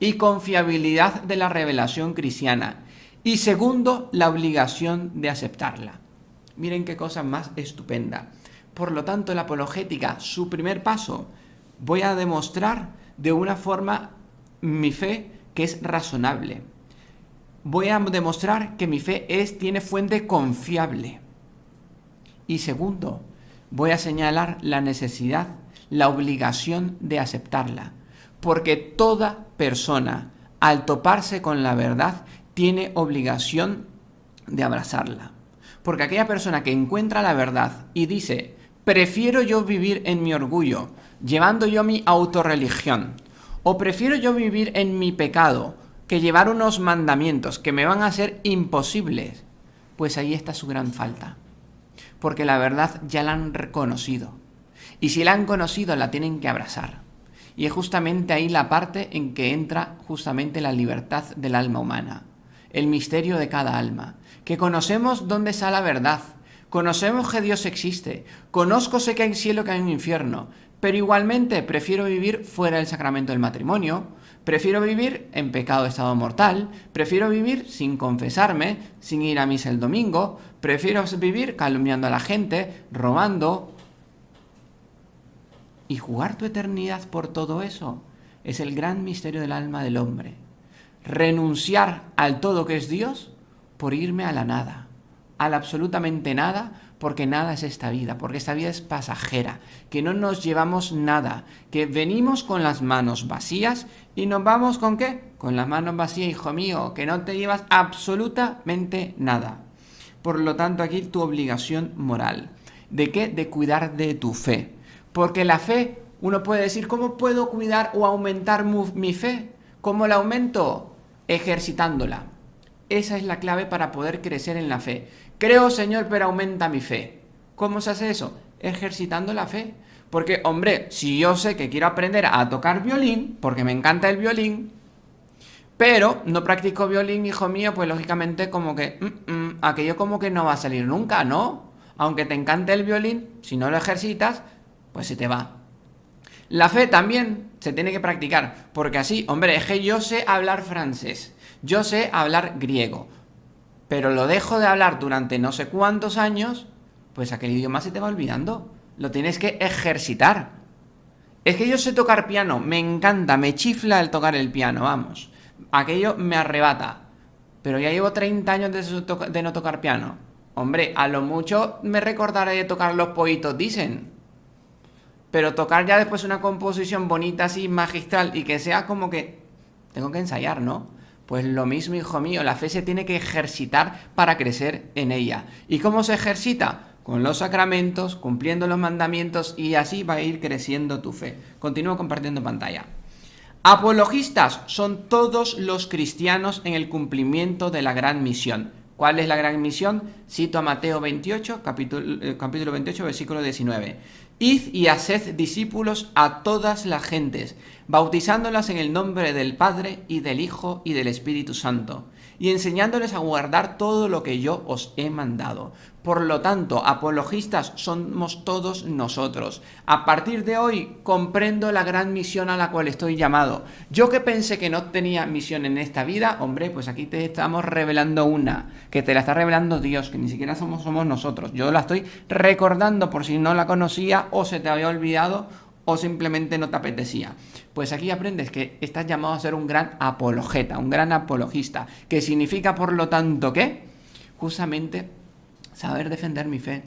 y confiabilidad de la revelación cristiana y segundo, la obligación de aceptarla. Miren qué cosa más estupenda. Por lo tanto, la apologética, su primer paso, voy a demostrar de una forma mi fe que es razonable. Voy a demostrar que mi fe tiene fuente confiable. Y segundo, voy a señalar la necesidad, la obligación de aceptarla. Porque toda persona, al toparse con la verdad, tiene obligación de abrazarla. Porque aquella persona que encuentra la verdad y dice, prefiero yo vivir en mi orgullo, llevando yo mi autorreligión, o prefiero yo vivir en mi pecado, que llevar unos mandamientos que me van a ser imposibles, pues ahí está su gran falta. Porque la verdad ya la han reconocido. Y si la han conocido, la tienen que abrazar. Y es justamente ahí la parte en que entra justamente la libertad del alma humana. El misterio de cada alma. Que conocemos dónde está la verdad. Conocemos que Dios existe. Conozco, sé que hay cielo, que hay un infierno. Pero igualmente prefiero vivir fuera del sacramento del matrimonio. Prefiero vivir en pecado de estado mortal. Prefiero vivir sin confesarme, sin ir a misa el domingo. Prefiero vivir calumniando a la gente, robando. Y jugar tu eternidad por todo eso es el gran misterio del alma del hombre. Renunciar al todo que es Dios por irme a la nada, al absolutamente nada, porque nada es esta vida, porque esta vida es pasajera, que no nos llevamos nada, que venimos con las manos vacías y nos vamos ¿con qué? Con las manos vacías, hijo mío, que no te llevas absolutamente nada. Por lo tanto, aquí tu obligación moral. ¿De qué? De cuidar de tu fe. Porque la fe, uno puede decir, ¿cómo puedo cuidar o aumentar mi fe? ¿Cómo la aumento? Ejercitándola. Esa es la clave para poder crecer en la fe. Creo, Señor, pero aumenta mi fe. ¿Cómo se hace eso? Ejercitando la fe. Porque, hombre, si yo sé que quiero aprender a tocar violín, porque me encanta el violín, pero no practico violín, hijo mío, pues lógicamente como que aquello como que no va a salir nunca, ¿no? Aunque te encante el violín, si no lo ejercitas, pues se te va. La fe también se tiene que practicar, porque así, hombre, es que yo sé hablar francés, yo sé hablar griego, pero lo dejo de hablar durante no sé cuántos años, pues aquel idioma se te va olvidando. Lo tienes que ejercitar. Es que yo sé tocar piano, me encanta, me chifla el tocar el piano, vamos. Aquello me arrebata, pero ya llevo 30 años de no tocar piano. Hombre, a lo mucho me recordaré de tocar los pollitos, dicen. Pero tocar ya después una composición bonita así, magistral, y que sea como que tengo que ensayar, ¿no? Pues lo mismo, hijo mío, la fe se tiene que ejercitar para crecer en ella. ¿Y cómo se ejercita? Con los sacramentos, cumpliendo los mandamientos, y así va a ir creciendo tu fe. Continúo compartiendo pantalla. Apologistas son todos los cristianos en el cumplimiento de la gran misión. ¿Cuál es la gran misión? Cito a Mateo 28, capítulo 28, versículo 19. Id y haced discípulos a todas las gentes, bautizándolas en el nombre del Padre y del Hijo y del Espíritu Santo, y enseñándoles a guardar todo lo que yo os he mandado. Por lo tanto, apologistas somos todos nosotros. A partir de hoy comprendo la gran misión a la cual estoy llamado. Yo que pensé que no tenía misión en esta vida, hombre, pues aquí te estamos revelando una, que te la está revelando Dios, que ni siquiera somos nosotros. Yo la estoy recordando por si no la conocía o se te había olvidado o simplemente no te apetecía. Pues aquí aprendes que estás llamado a ser un gran apologeta, un gran apologista, que significa por lo tanto ¿qué? justamente saber defender mi fe,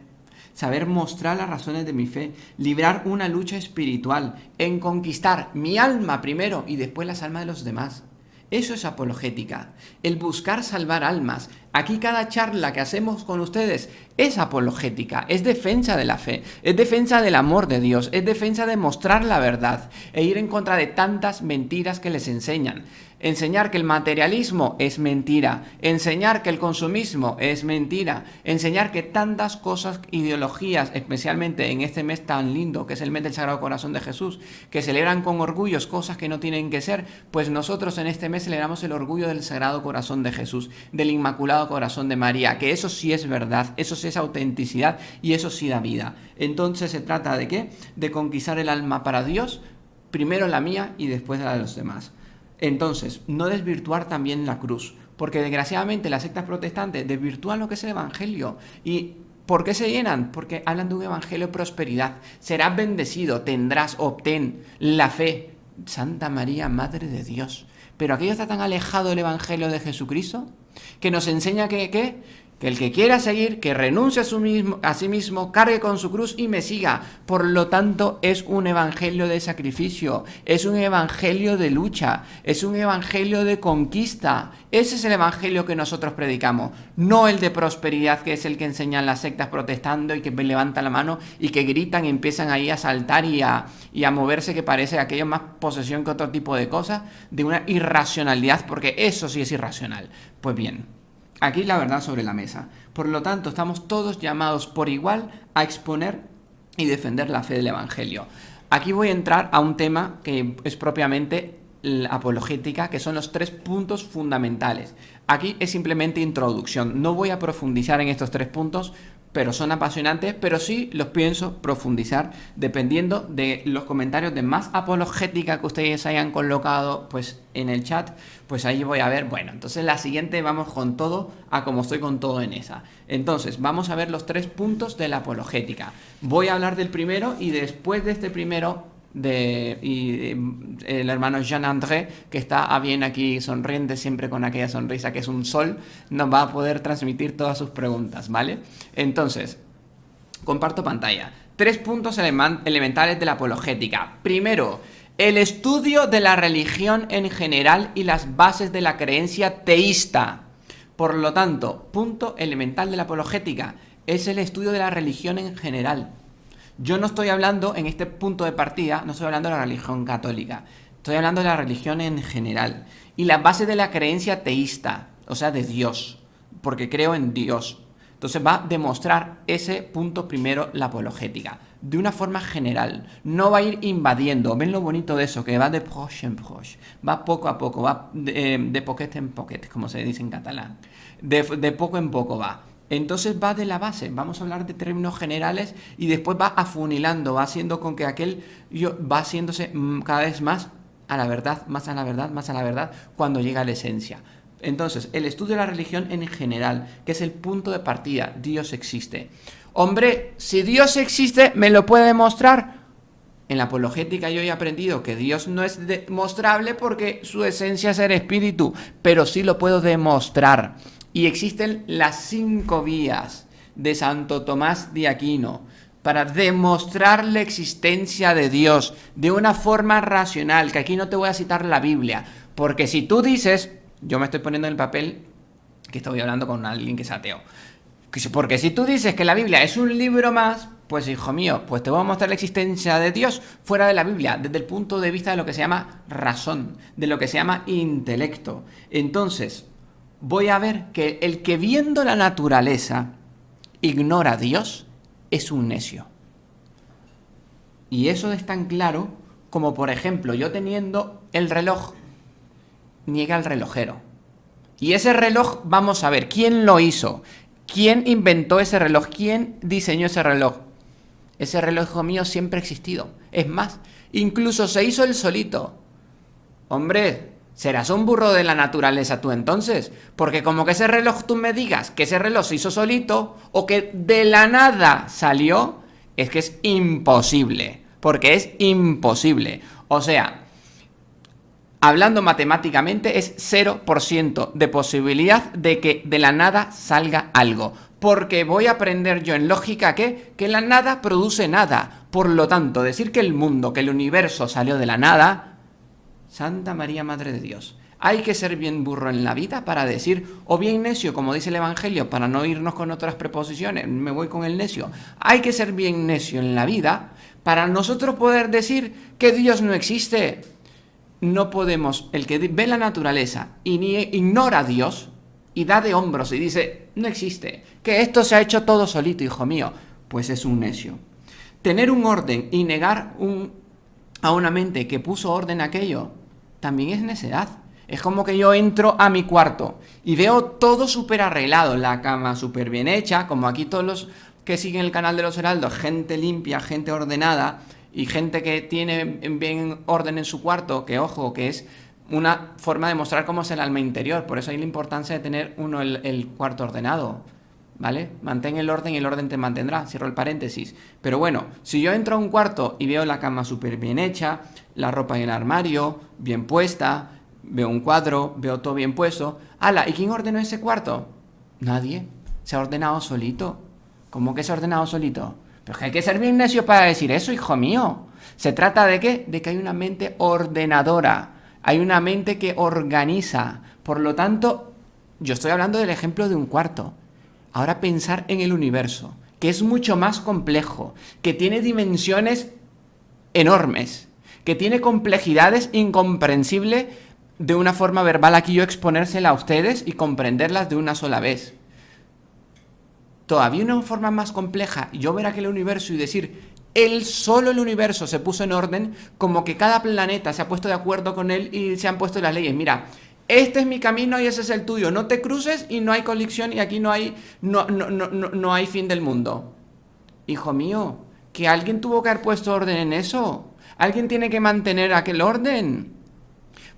saber mostrar las razones de mi fe, librar una lucha espiritual, en conquistar mi alma primero y después las almas de los demás. Eso es apologética, el buscar salvar almas. Aquí cada charla que hacemos con ustedes es apologética, es defensa de la fe, es defensa del amor de Dios, es defensa de mostrar la verdad e ir en contra de tantas mentiras que les enseñan. Enseñar que el materialismo es mentira, enseñar que el consumismo es mentira, enseñar que tantas cosas, ideologías, especialmente en este mes tan lindo que es el mes del Sagrado Corazón de Jesús, que celebran con orgullos cosas que no tienen que ser, pues nosotros en este mes celebramos el orgullo del Sagrado Corazón de Jesús, del Inmaculado Corazón de María, que eso sí es verdad, eso sí es autenticidad y eso sí da vida. Entonces se trata de ¿qué? De conquistar el alma para Dios, primero la mía y después la de los demás. Entonces, no desvirtuar también la cruz, porque desgraciadamente las sectas protestantes desvirtúan lo que es el Evangelio. ¿Y por qué se llenan? Porque hablan de un Evangelio de prosperidad. Serás bendecido, tendrás, obtén la fe. Santa María, Madre de Dios. Pero aquello está tan alejado del Evangelio de Jesucristo que nos enseña que el que quiera seguir, que renuncie a sí mismo, cargue con su cruz y me siga. Por lo tanto, es un evangelio de sacrificio, es un evangelio de lucha, es un evangelio de conquista. Ese es el evangelio que nosotros predicamos, no el de prosperidad, que es el que enseñan las sectas protestando y que levantan la mano y que gritan y empiezan ahí a saltar y a moverse, que parece aquello más posesión que otro tipo de cosas, de una irracionalidad, porque eso sí es irracional. Pues bien, aquí la verdad sobre la mesa. Por lo tanto, estamos todos llamados por igual a exponer y defender la fe del Evangelio. Aquí voy a entrar a un tema que es propiamente la apologética, que son los 3 puntos fundamentales. Aquí es simplemente introducción. No voy a profundizar en estos 3 puntos, pero son apasionantes, pero sí los pienso profundizar dependiendo de los comentarios de más apologética que ustedes hayan colocado pues en el chat, pues ahí voy a ver. Bueno, entonces la siguiente vamos con todo, a como estoy con todo en esa. Entonces vamos a ver los 3 puntos de la apologética. Voy a hablar del primero y después de este primero el hermano Jean-André, que está a bien aquí sonriente siempre con aquella sonrisa que es un sol, nos va a poder transmitir todas sus preguntas, ¿vale? Entonces, comparto pantalla. 3 puntos elementales de la apologética. Primero, el estudio de la religión en general y las bases de la creencia teísta. Por lo tanto, punto elemental de la apologética es el estudio de la religión en general. Yo no estoy hablando, en este punto de partida, no estoy hablando de la religión católica. Estoy hablando de la religión en general. Y la base de la creencia teísta, o sea, de Dios. Porque creo en Dios. Entonces va a demostrar ese punto primero, la apologética. De una forma general. No va a ir invadiendo. ¿Ven lo bonito de eso? Que va de proche en proche. Va poco a poco. Va de poquet en poquet, como se dice en catalán. De poco en poco va. Entonces va de la base, vamos a hablar de términos generales y después va afunilando, va haciendo con que aquel va haciéndose cada vez más a la verdad, más a la verdad, más a la verdad, cuando llega a la esencia. Entonces, el estudio de la religión en general, que es el punto de partida, Dios existe. Hombre, si Dios existe, ¿me lo puede demostrar? En la apologética yo he aprendido que Dios no es demostrable porque su esencia es el espíritu, pero sí lo puedo demostrar. Y existen las 5 vías de Santo Tomás de Aquino para demostrar la existencia de Dios de una forma racional, que aquí no te voy a citar la Biblia, porque si tú dices, yo me estoy poniendo en el papel que estoy hablando con alguien que es ateo, porque si tú dices que la Biblia es un libro más, pues hijo mío, pues te voy a mostrar la existencia de Dios fuera de la Biblia, desde el punto de vista de lo que se llama razón, de lo que se llama intelecto. Entonces, voy a ver que el que viendo la naturaleza ignora a Dios es un necio. Y eso es tan claro como, por ejemplo, yo teniendo el reloj, niega al relojero. Y ese reloj, vamos a ver, ¿quién lo hizo? ¿Quién inventó ese reloj? ¿Quién diseñó ese reloj? Ese reloj, hijo mío, siempre ha existido. Es más, incluso se hizo él solito. Hombre, ¿serás un burro de la naturaleza tú entonces? Porque como que ese reloj tú me digas que ese reloj se hizo solito o que de la nada salió, es que es imposible. Porque es imposible. O sea, hablando matemáticamente, es 0% de posibilidad de que de la nada salga algo. Porque voy a aprender yo en lógica que la nada produce nada. Por lo tanto, decir que el mundo, que el universo salió de la nada, Santa María, Madre de Dios. Hay que ser bien burro en la vida para decir, o bien necio, como dice el Evangelio, para no irnos con otras preposiciones, me voy con el necio. Hay que ser bien necio en la vida para nosotros poder decir que Dios no existe. No podemos, el que ve la naturaleza y ignora a Dios y da de hombros y dice, no existe, que esto se ha hecho todo solito, hijo mío, pues es un necio. Tener un orden y negar a una mente que puso orden a aquello, también es necedad. Es como que yo entro a mi cuarto y veo todo súper arreglado, la cama súper bien hecha, como aquí todos los que siguen el canal de los Heraldos, gente limpia, gente ordenada y gente que tiene bien orden en su cuarto, que ojo, que es una forma de mostrar cómo es el alma interior. Por eso hay la importancia de tener uno el cuarto ordenado, ¿vale? Mantén el orden y el orden te mantendrá, cierro el paréntesis. Pero bueno, si yo entro a un cuarto y veo la cama súper bien hecha, la ropa en el armario, bien puesta, veo un cuadro, veo todo bien puesto, ¡hala! ¿Y quién ordenó ese cuarto? Nadie, se ha ordenado solito. ¿Cómo que se ha ordenado solito? Pero es que hay que ser bien necio para decir eso, hijo mío. ¿Se trata de qué? De que hay una mente ordenadora, hay una mente que organiza. Por lo tanto, yo estoy hablando del ejemplo de un cuarto. Ahora pensar en el universo, que es mucho más complejo, que tiene dimensiones enormes, que tiene complejidades incomprensibles de una forma verbal aquí yo exponérsela a ustedes y comprenderlas de una sola vez. Todavía una forma más compleja, yo ver aquel universo y decir, solo el universo se puso en orden, como que cada planeta se ha puesto de acuerdo con él y se han puesto las leyes. Mira, este es mi camino y ese es el tuyo, no te cruces y no hay colisión y aquí no hay fin del mundo. Hijo mío, que alguien tuvo que haber puesto orden en eso. Alguien tiene que mantener aquel orden.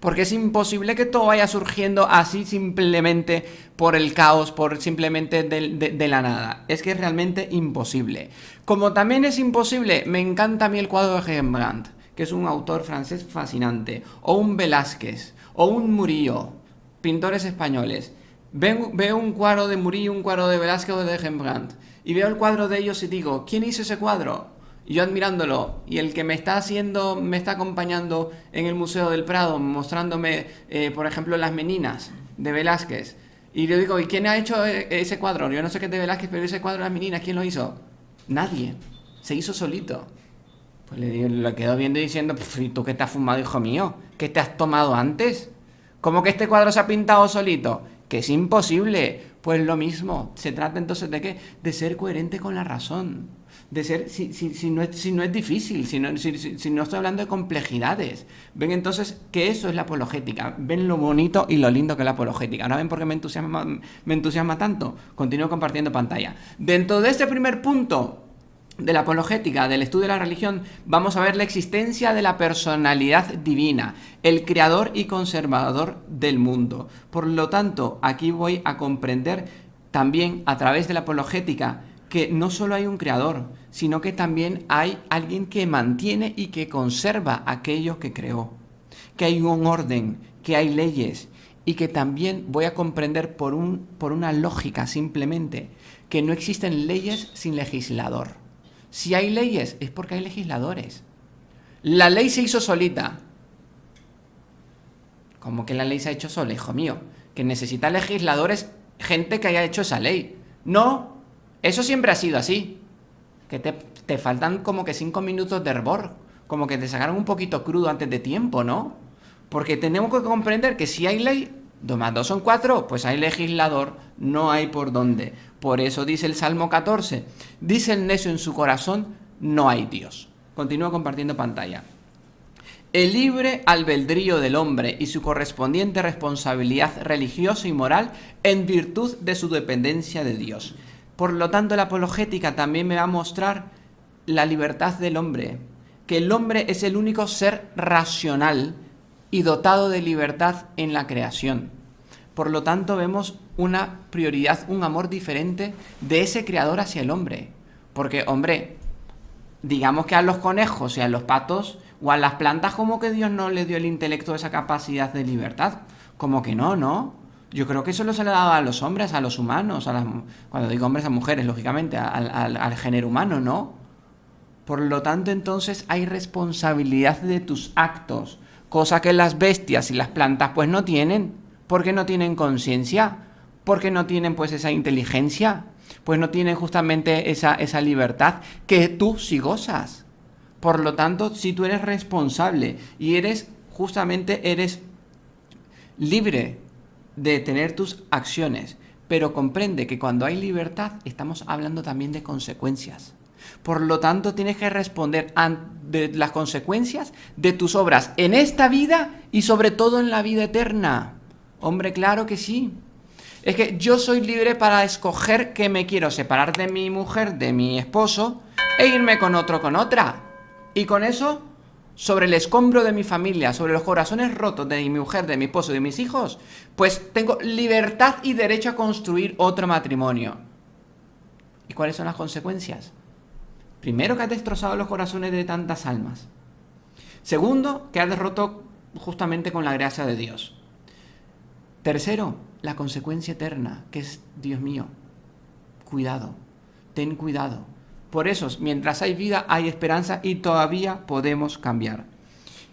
Porque es imposible que todo vaya surgiendo así simplemente por el caos, por simplemente de la nada. Es que es realmente imposible. Como también es imposible, me encanta a mí el cuadro de Rembrandt, que es un autor francés fascinante, o un Velázquez, o un Murillo, pintores españoles. Veo un cuadro de Murillo, un cuadro de Velázquez o de Rembrandt, y veo el cuadro de ellos y digo, ¿quién hizo ese cuadro? Y yo admirándolo, y el que me está acompañando en el Museo del Prado, mostrándome, por ejemplo, las Meninas de Velázquez. Y yo digo, ¿y quién ha hecho ese cuadro? Yo no sé qué es de Velázquez, pero ese cuadro de las Meninas, ¿quién lo hizo? Nadie. Se hizo solito. Pues lo quedo viendo y diciendo, ¿y tú qué te has fumado, hijo mío? ¿Qué te has tomado antes? ¿Cómo que este cuadro se ha pintado solito? Que es imposible. Pues lo mismo. Se trata entonces de ¿qué? De ser coherente con la razón. De ser, si no es difícil, si no estoy hablando de complejidades. Ven entonces que eso es la apologética. Ven lo bonito y lo lindo que es la apologética. Ahora ven por qué me entusiasma tanto. Continúo compartiendo pantalla. Dentro de este primer punto de la apologética, del estudio de la religión, vamos a ver la existencia de la personalidad divina, el creador y conservador del mundo. Por lo tanto, aquí voy a comprender también a través de la apologética que no solo hay un creador, sino que también hay alguien que mantiene y que conserva aquello que creó, que hay un orden, que hay leyes, y que también voy a comprender por una lógica simplemente, que no existen leyes sin legislador. Si hay leyes es porque hay legisladores. La ley se hizo solita. ¿Cómo que la ley se ha hecho sola, hijo mío? Que necesita legisladores, gente que haya hecho esa ley. No. Eso siempre ha sido así, que te faltan como que 5 minutos de hervor, como que te sacaron un poquito crudo antes de tiempo, ¿no? Porque tenemos que comprender que si hay ley, 2 más 2 son 4, pues hay legislador, no hay por dónde. Por eso dice el Salmo 14, dice el necio en su corazón, no hay Dios. Continúo compartiendo pantalla. El libre albedrío del hombre y su correspondiente responsabilidad religiosa y moral en virtud de su dependencia de Dios. Por lo tanto, la apologética también me va a mostrar la libertad del hombre, que el hombre es el único ser racional y dotado de libertad en la creación. Por lo tanto, vemos una prioridad, un amor diferente de ese creador hacia el hombre. Porque, hombre, digamos que a los conejos y a los patos, O a las plantas, como que Dios no le dio el intelecto, esa capacidad de libertad. Como que no, ¿no? Yo creo que eso se le daba a los hombres, a los humanos, cuando digo hombres, a mujeres, lógicamente, al género humano, ¿no? Por lo tanto, entonces hay responsabilidad de tus actos, cosa que las bestias y las plantas pues no tienen, porque no tienen conciencia, porque no tienen pues esa inteligencia, pues no tienen justamente esa libertad que tú sí gozas. Por lo tanto, si tú eres responsable y eres libre de tener tus acciones, pero comprende que cuando hay libertad estamos hablando también de consecuencias. Por lo tanto, tienes que responder de las consecuencias de tus obras en esta vida y sobre todo en la vida eterna. Hombre, claro que sí. Es que yo soy libre para escoger que me quiero separar de mi mujer, de mi esposo, e irme con otro, con otra. Y con eso, sobre el escombro de mi familia, sobre los corazones rotos de mi mujer, de mi esposo y de mis hijos, pues tengo libertad y derecho a construir otro matrimonio. ¿Y cuáles son las consecuencias? Primero, que has destrozado los corazones de tantas almas. Segundo, que has roto justamente con la gracia de Dios. Tercero, la consecuencia eterna, que es, Dios mío, cuidado, ten cuidado. Por eso, mientras hay vida, hay esperanza y todavía podemos cambiar.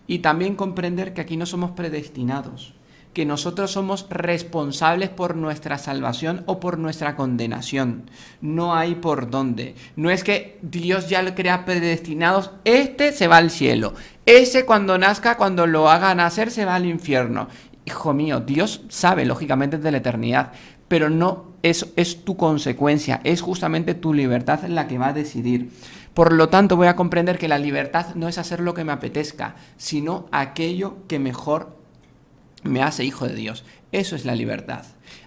Y también comprender que aquí no somos predestinados, que nosotros somos responsables por nuestra salvación o por nuestra condenación. No hay por dónde. No es que Dios ya lo crea predestinados, este se va al cielo, ese cuando nazca, cuando lo haga nacer, se va al infierno. Hijo mío, Dios sabe, lógicamente, de la eternidad, pero no, eso es tu consecuencia, es justamente tu libertad la que va a decidir. Por lo tanto, voy a comprender que la libertad no es hacer lo que me apetezca, sino aquello que mejor me hace hijo de Dios. Eso es la libertad.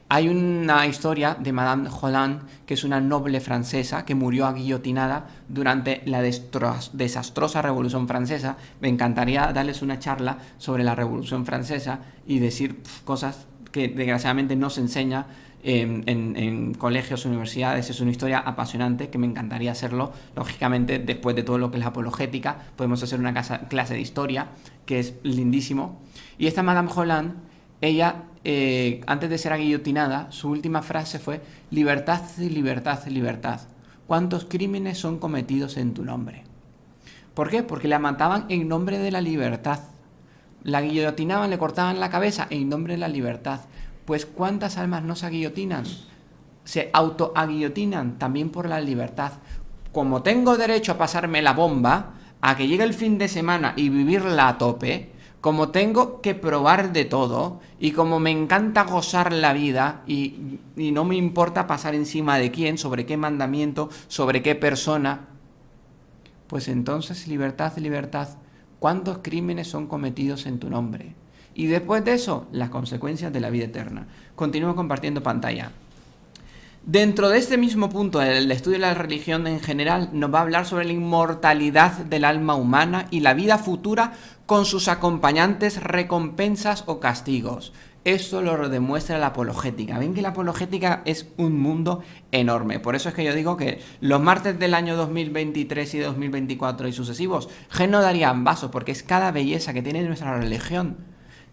Hay una historia de Madame Holland, que es una noble francesa que murió guillotinada durante la desastrosa Revolución Francesa. Me encantaría darles una charla sobre la Revolución Francesa y decir cosas que desgraciadamente no se enseña en colegios, universidades. Es una historia apasionante que me encantaría hacerlo. Lógicamente, después de todo lo que es la apologética, podemos hacer una clase de historia, que es lindísimo. Y esta Madame Holland, ella, antes de ser guillotinada, su última frase fue: libertad, libertad, libertad. ¿Cuántos crímenes son cometidos en tu nombre? ¿Por qué? Porque la mataban en nombre de la libertad. La guillotinaban, le cortaban la cabeza en nombre de la libertad. Pues ¿cuántas almas no se guillotinan? Se autoaguillotinan también por la libertad. Como tengo derecho a pasarme la bomba, a que llegue el fin de semana y vivirla a tope, como tengo que probar de todo, y como me encanta gozar la vida, y no me importa pasar encima de quién, sobre qué mandamiento, sobre qué persona, pues entonces libertad, libertad. ¿Cuántos crímenes son cometidos en tu nombre? Y después de eso, las consecuencias de la vida eterna. Continúo compartiendo pantalla. Dentro de este mismo punto, el estudio de la religión en general nos va a hablar sobre la inmortalidad del alma humana y la vida futura con sus acompañantes recompensas o castigos. Esto lo demuestra la apologética. Ven que la apologética es un mundo enorme. Por eso es que yo digo que los martes del año 2023 y 2024 y sucesivos, no darían vaso, porque es cada belleza que tiene nuestra religión,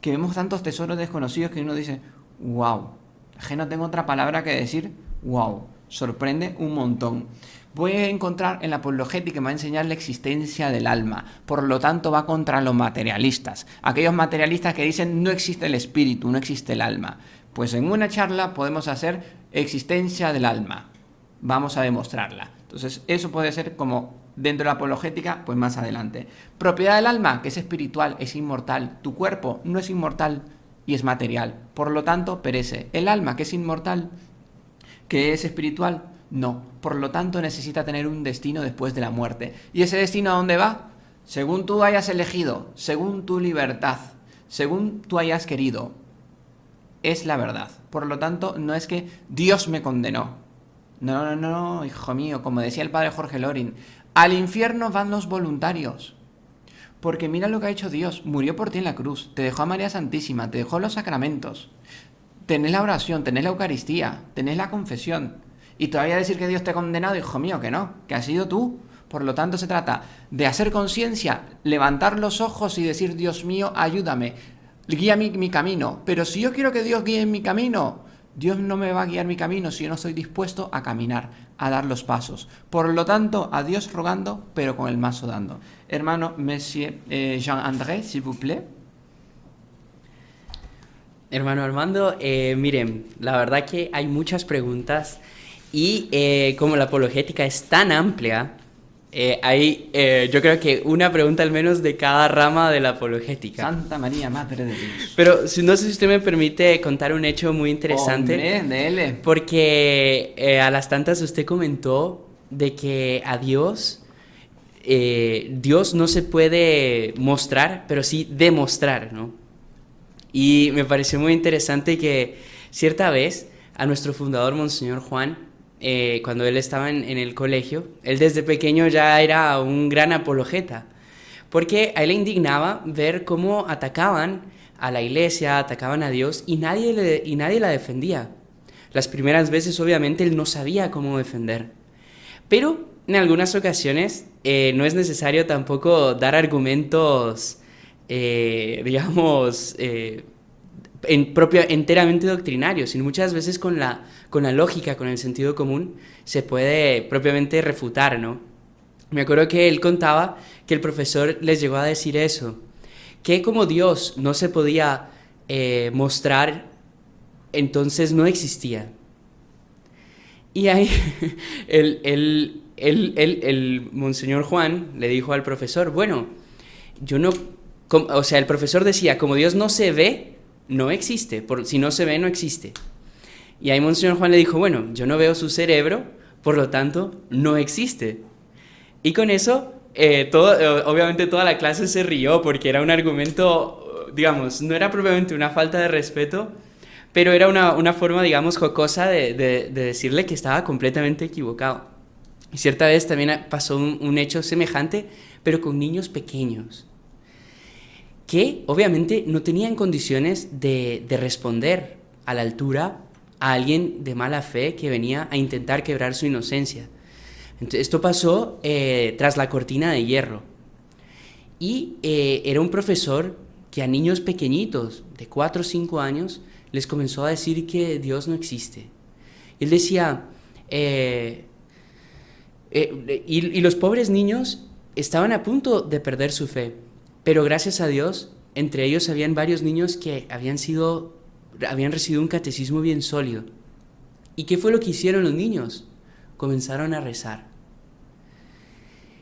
que vemos tantos tesoros desconocidos que uno dice, wow, no tengo otra palabra que decir, wow, sorprende un montón. Voy a encontrar en la apologética que me va a enseñar la existencia del alma, por lo tanto va contra los materialistas, aquellos materialistas que dicen no existe el espíritu, no existe el alma. Pues en una charla podemos hacer existencia del alma, vamos a demostrarla. Entonces eso puede ser como dentro de la apologética, pues más adelante. Propiedad del alma, que es espiritual, es inmortal. Tu cuerpo no es inmortal y es material, por lo tanto perece. El alma, que es inmortal, que es espiritual, no. Por lo tanto necesita tener un destino después de la muerte. ¿Y ese destino a dónde va? Según tú hayas elegido, según tu libertad, según tú hayas querido. Es la verdad. Por lo tanto, no es que Dios me condenó. No, hijo mío, como decía el padre Jorge Loring, al infierno van los voluntarios. Porque mira lo que ha hecho Dios, murió por ti en la cruz, te dejó a María Santísima, te dejó los sacramentos, tenés la oración, tenés la Eucaristía, tenés la confesión, y todavía decir que Dios te ha condenado, hijo mío, que no, que has sido tú, Por lo tanto, se trata de hacer conciencia, levantar los ojos y decir, Dios mío, ayúdame, guía mi camino. Pero si yo quiero que Dios guíe mi camino, Dios no me va a guiar mi camino si yo no estoy dispuesto a caminar, a dar los pasos. Por lo tanto, a Dios rogando, pero con el mazo dando. Hermano, Monsieur Jean-André, s'il vous plaît. Hermano Armando, miren, la verdad que hay muchas preguntas y como la apologética es tan amplia, yo creo que una pregunta al menos de cada rama de la apologética. Santa María, Madre de Dios. Pero no sé si usted me permite contar un hecho muy interesante. Hombre, dele. Porque a las tantas usted comentó de que a Dios, Dios no se puede mostrar, pero sí demostrar, ¿no? Y me pareció muy interesante que cierta vez a nuestro fundador, Monseñor Juan, cuando él estaba en el colegio, él desde pequeño ya era un gran apologeta, porque a él le indignaba ver cómo atacaban a la iglesia, atacaban a Dios y nadie la defendía. Las primeras veces obviamente él no sabía cómo defender, pero en algunas ocasiones no es necesario tampoco dar argumentos, digamos, enteramente doctrinarios, sino muchas veces con la lógica, con el sentido común, se puede propiamente refutar, ¿no? Me acuerdo que él contaba que el profesor les llegó a decir eso, que como Dios no se podía mostrar, entonces no existía. Y ahí el Monseñor Juan le dijo al profesor, bueno, el profesor decía, como Dios no se ve, no existe, si no se ve, no existe. Y ahí Monseñor Juan le dijo, bueno, yo no veo su cerebro, por lo tanto, no existe. Y con eso, obviamente toda la clase se rió, porque era un argumento, digamos, no era propiamente una falta de respeto, pero era una forma, digamos, jocosa de decirle que estaba completamente equivocado. Y cierta vez también pasó un hecho semejante, pero con niños pequeños, que obviamente no tenían condiciones de responder a la altura a alguien de mala fe que venía a intentar quebrar su inocencia. Entonces, esto pasó tras la cortina de hierro. Y era un profesor que a niños pequeñitos, de 4 o 5 años, les comenzó a decir que Dios no existe. Él decía, y los pobres niños estaban a punto de perder su fe. Pero gracias a Dios, entre ellos habían varios niños que habían recibido un catecismo bien sólido. ¿Y qué fue lo que hicieron los niños? Comenzaron a rezar.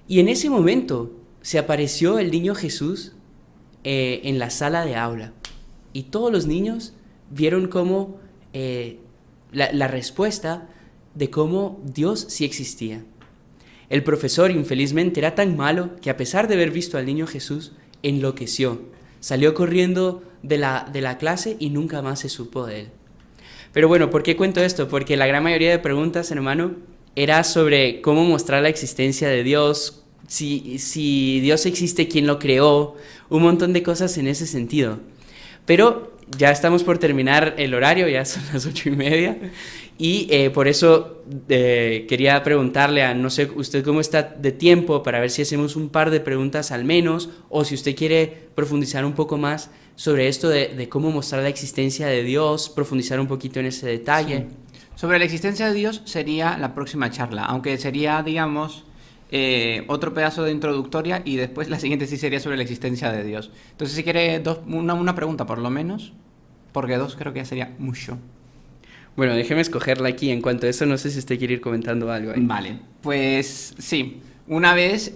Y en ese momento se apareció el niño Jesús en la sala de aula. Y todos los niños vieron cómo la respuesta de cómo Dios sí existía. El profesor, infelizmente, era tan malo que a pesar de haber visto al niño Jesús, enloqueció, salió corriendo de la clase y nunca más se supo de él. Pero bueno, ¿por qué cuento esto? Porque la gran mayoría de preguntas, hermano, era sobre cómo mostrar la existencia de Dios, si Dios existe, quién lo creó, un montón de cosas en ese sentido. Pero ya estamos por terminar el horario, ya son las 8:30, y por eso quería preguntarle no sé, usted cómo está de tiempo para ver si hacemos un par de preguntas al menos, o si usted quiere profundizar un poco más sobre esto de cómo mostrar la existencia de Dios, profundizar un poquito en ese detalle. Sí. Sobre la existencia de Dios sería la próxima charla, aunque sería, digamos, otro pedazo de introductoria y después la siguiente sí sería sobre la existencia de Dios. Entonces, si quiere una pregunta por lo menos, porque 2 creo que ya sería mucho. Bueno, déjeme escogerla aquí. En cuanto a eso, no sé si usted quiere ir comentando algo ahí. Vale, pues sí. Una vez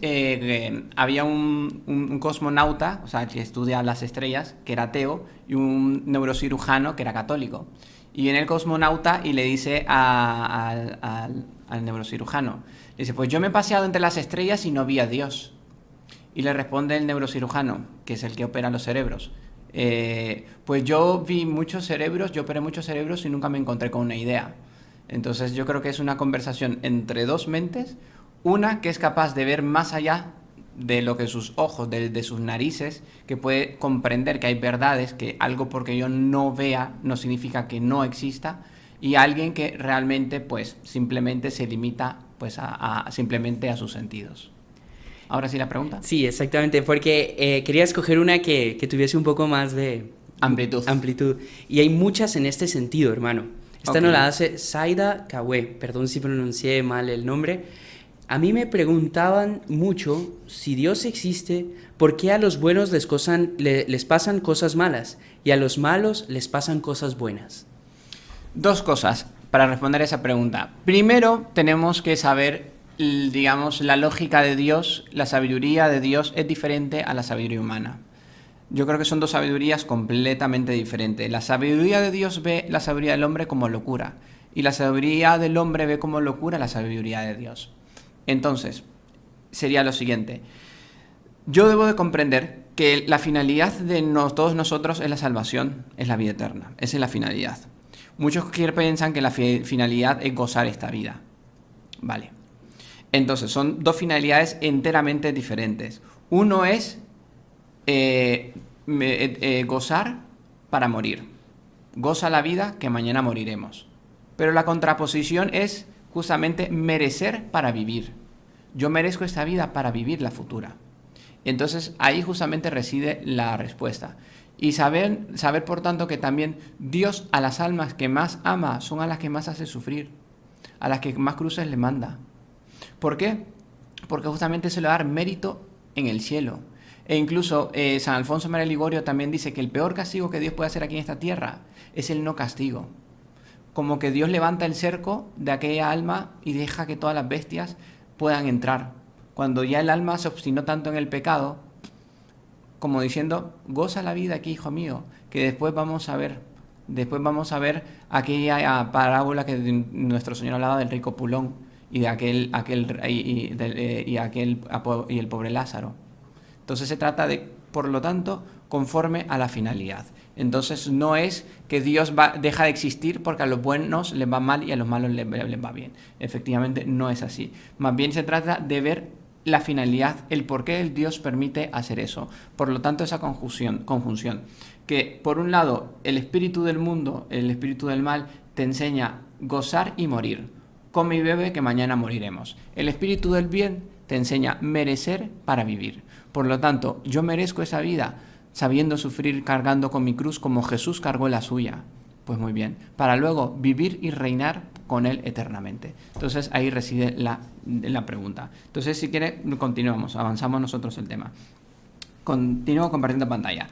había un cosmonauta, o sea, que estudia las estrellas, que era ateo, y un neurocirujano que era católico. Y viene el cosmonauta y le dice al neurocirujano, le dice, pues yo me he paseado entre las estrellas y no vi a Dios. Y le responde el neurocirujano, que es el que opera los cerebros, pues yo vi muchos cerebros, yo operé muchos cerebros y nunca me encontré con una idea. Entonces yo creo que es una conversación entre dos mentes, una que es capaz de ver más allá de lo que sus ojos, de sus narices, que puede comprender que hay verdades, que algo porque yo no vea no significa que no exista, y alguien que realmente pues simplemente se limita pues simplemente a sus sentidos. Ahora sí la pregunta. Sí, exactamente, porque quería escoger una que tuviese un poco más de Amplitud. Y hay muchas en este sentido, hermano. Esta Ok. nos la hace Saida Kawe, perdón si pronuncié mal el nombre. A mí me preguntaban mucho si Dios existe, ¿por qué a los buenos les pasan cosas malas y a los malos les pasan cosas buenas? Dos cosas para responder a esa pregunta. Primero, tenemos que saber, digamos, la lógica de Dios, la sabiduría de Dios es diferente a la sabiduría humana. Yo creo que son dos sabidurías completamente diferentes. La sabiduría de Dios ve la sabiduría del hombre como locura y la sabiduría del hombre ve como locura la sabiduría de Dios. Entonces, sería lo siguiente. Yo debo de comprender que la finalidad de todos nosotros es la salvación, es la vida eterna. Esa es la finalidad. Muchos piensan que la finalidad es gozar esta vida. Vale. Entonces, son dos finalidades enteramente diferentes. Uno es gozar para morir. Goza la vida que mañana moriremos. Pero la contraposición es justamente merecer para vivir. Yo merezco esta vida para vivir la futura. Entonces ahí justamente reside la respuesta. Y saber por tanto que también Dios a las almas que más ama son a las que más hace sufrir, a las que más cruces le manda. ¿Por qué? Porque justamente se le va a dar mérito en el cielo. E incluso San Alfonso María Ligorio también dice que el peor castigo que Dios puede hacer aquí en esta tierra es el no castigo. Como que Dios levanta el cerco de aquella alma y deja que todas las bestias puedan entrar. Cuando ya el alma se obstinó tanto en el pecado, como diciendo, goza la vida aquí, hijo mío, que después vamos a ver aquella parábola que nuestro Señor hablaba del rico Pulón y de y el pobre Lázaro. Entonces se trata de, por lo tanto, conforme a la finalidad. Entonces no es que Dios deja de existir porque a los buenos les va mal y a los malos les va bien. Efectivamente no es así. Más bien se trata de ver la finalidad, el por qué el Dios permite hacer eso. Por lo tanto, esa conjunción, que por un lado el espíritu del mundo, el espíritu del mal, te enseña gozar y morir. Come y bebe que mañana moriremos. El espíritu del bien te enseña merecer para vivir. Por lo tanto, yo merezco esa vida sabiendo sufrir cargando con mi cruz como Jesús cargó la suya. Pues muy bien, para luego vivir y reinar con Él eternamente. Entonces ahí reside la pregunta. Entonces si quiere continuamos, avanzamos nosotros el tema. Continúo compartiendo pantalla.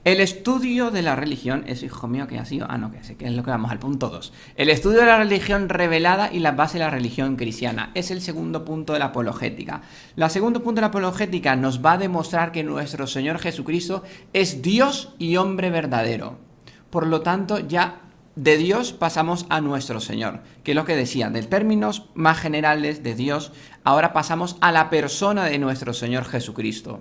El estudio de la religión es, hijo mío, que ha sido... no, que sé que es lo que vamos al punto 2. El estudio de la religión revelada y la base de la religión cristiana. Es el segundo punto de la apologética. El segundo punto de la apologética nos va a demostrar que nuestro Señor Jesucristo es Dios y hombre verdadero. Por lo tanto, ya de Dios pasamos a nuestro Señor, que es lo que decía, de términos más generales de Dios, ahora pasamos a la persona de nuestro Señor Jesucristo.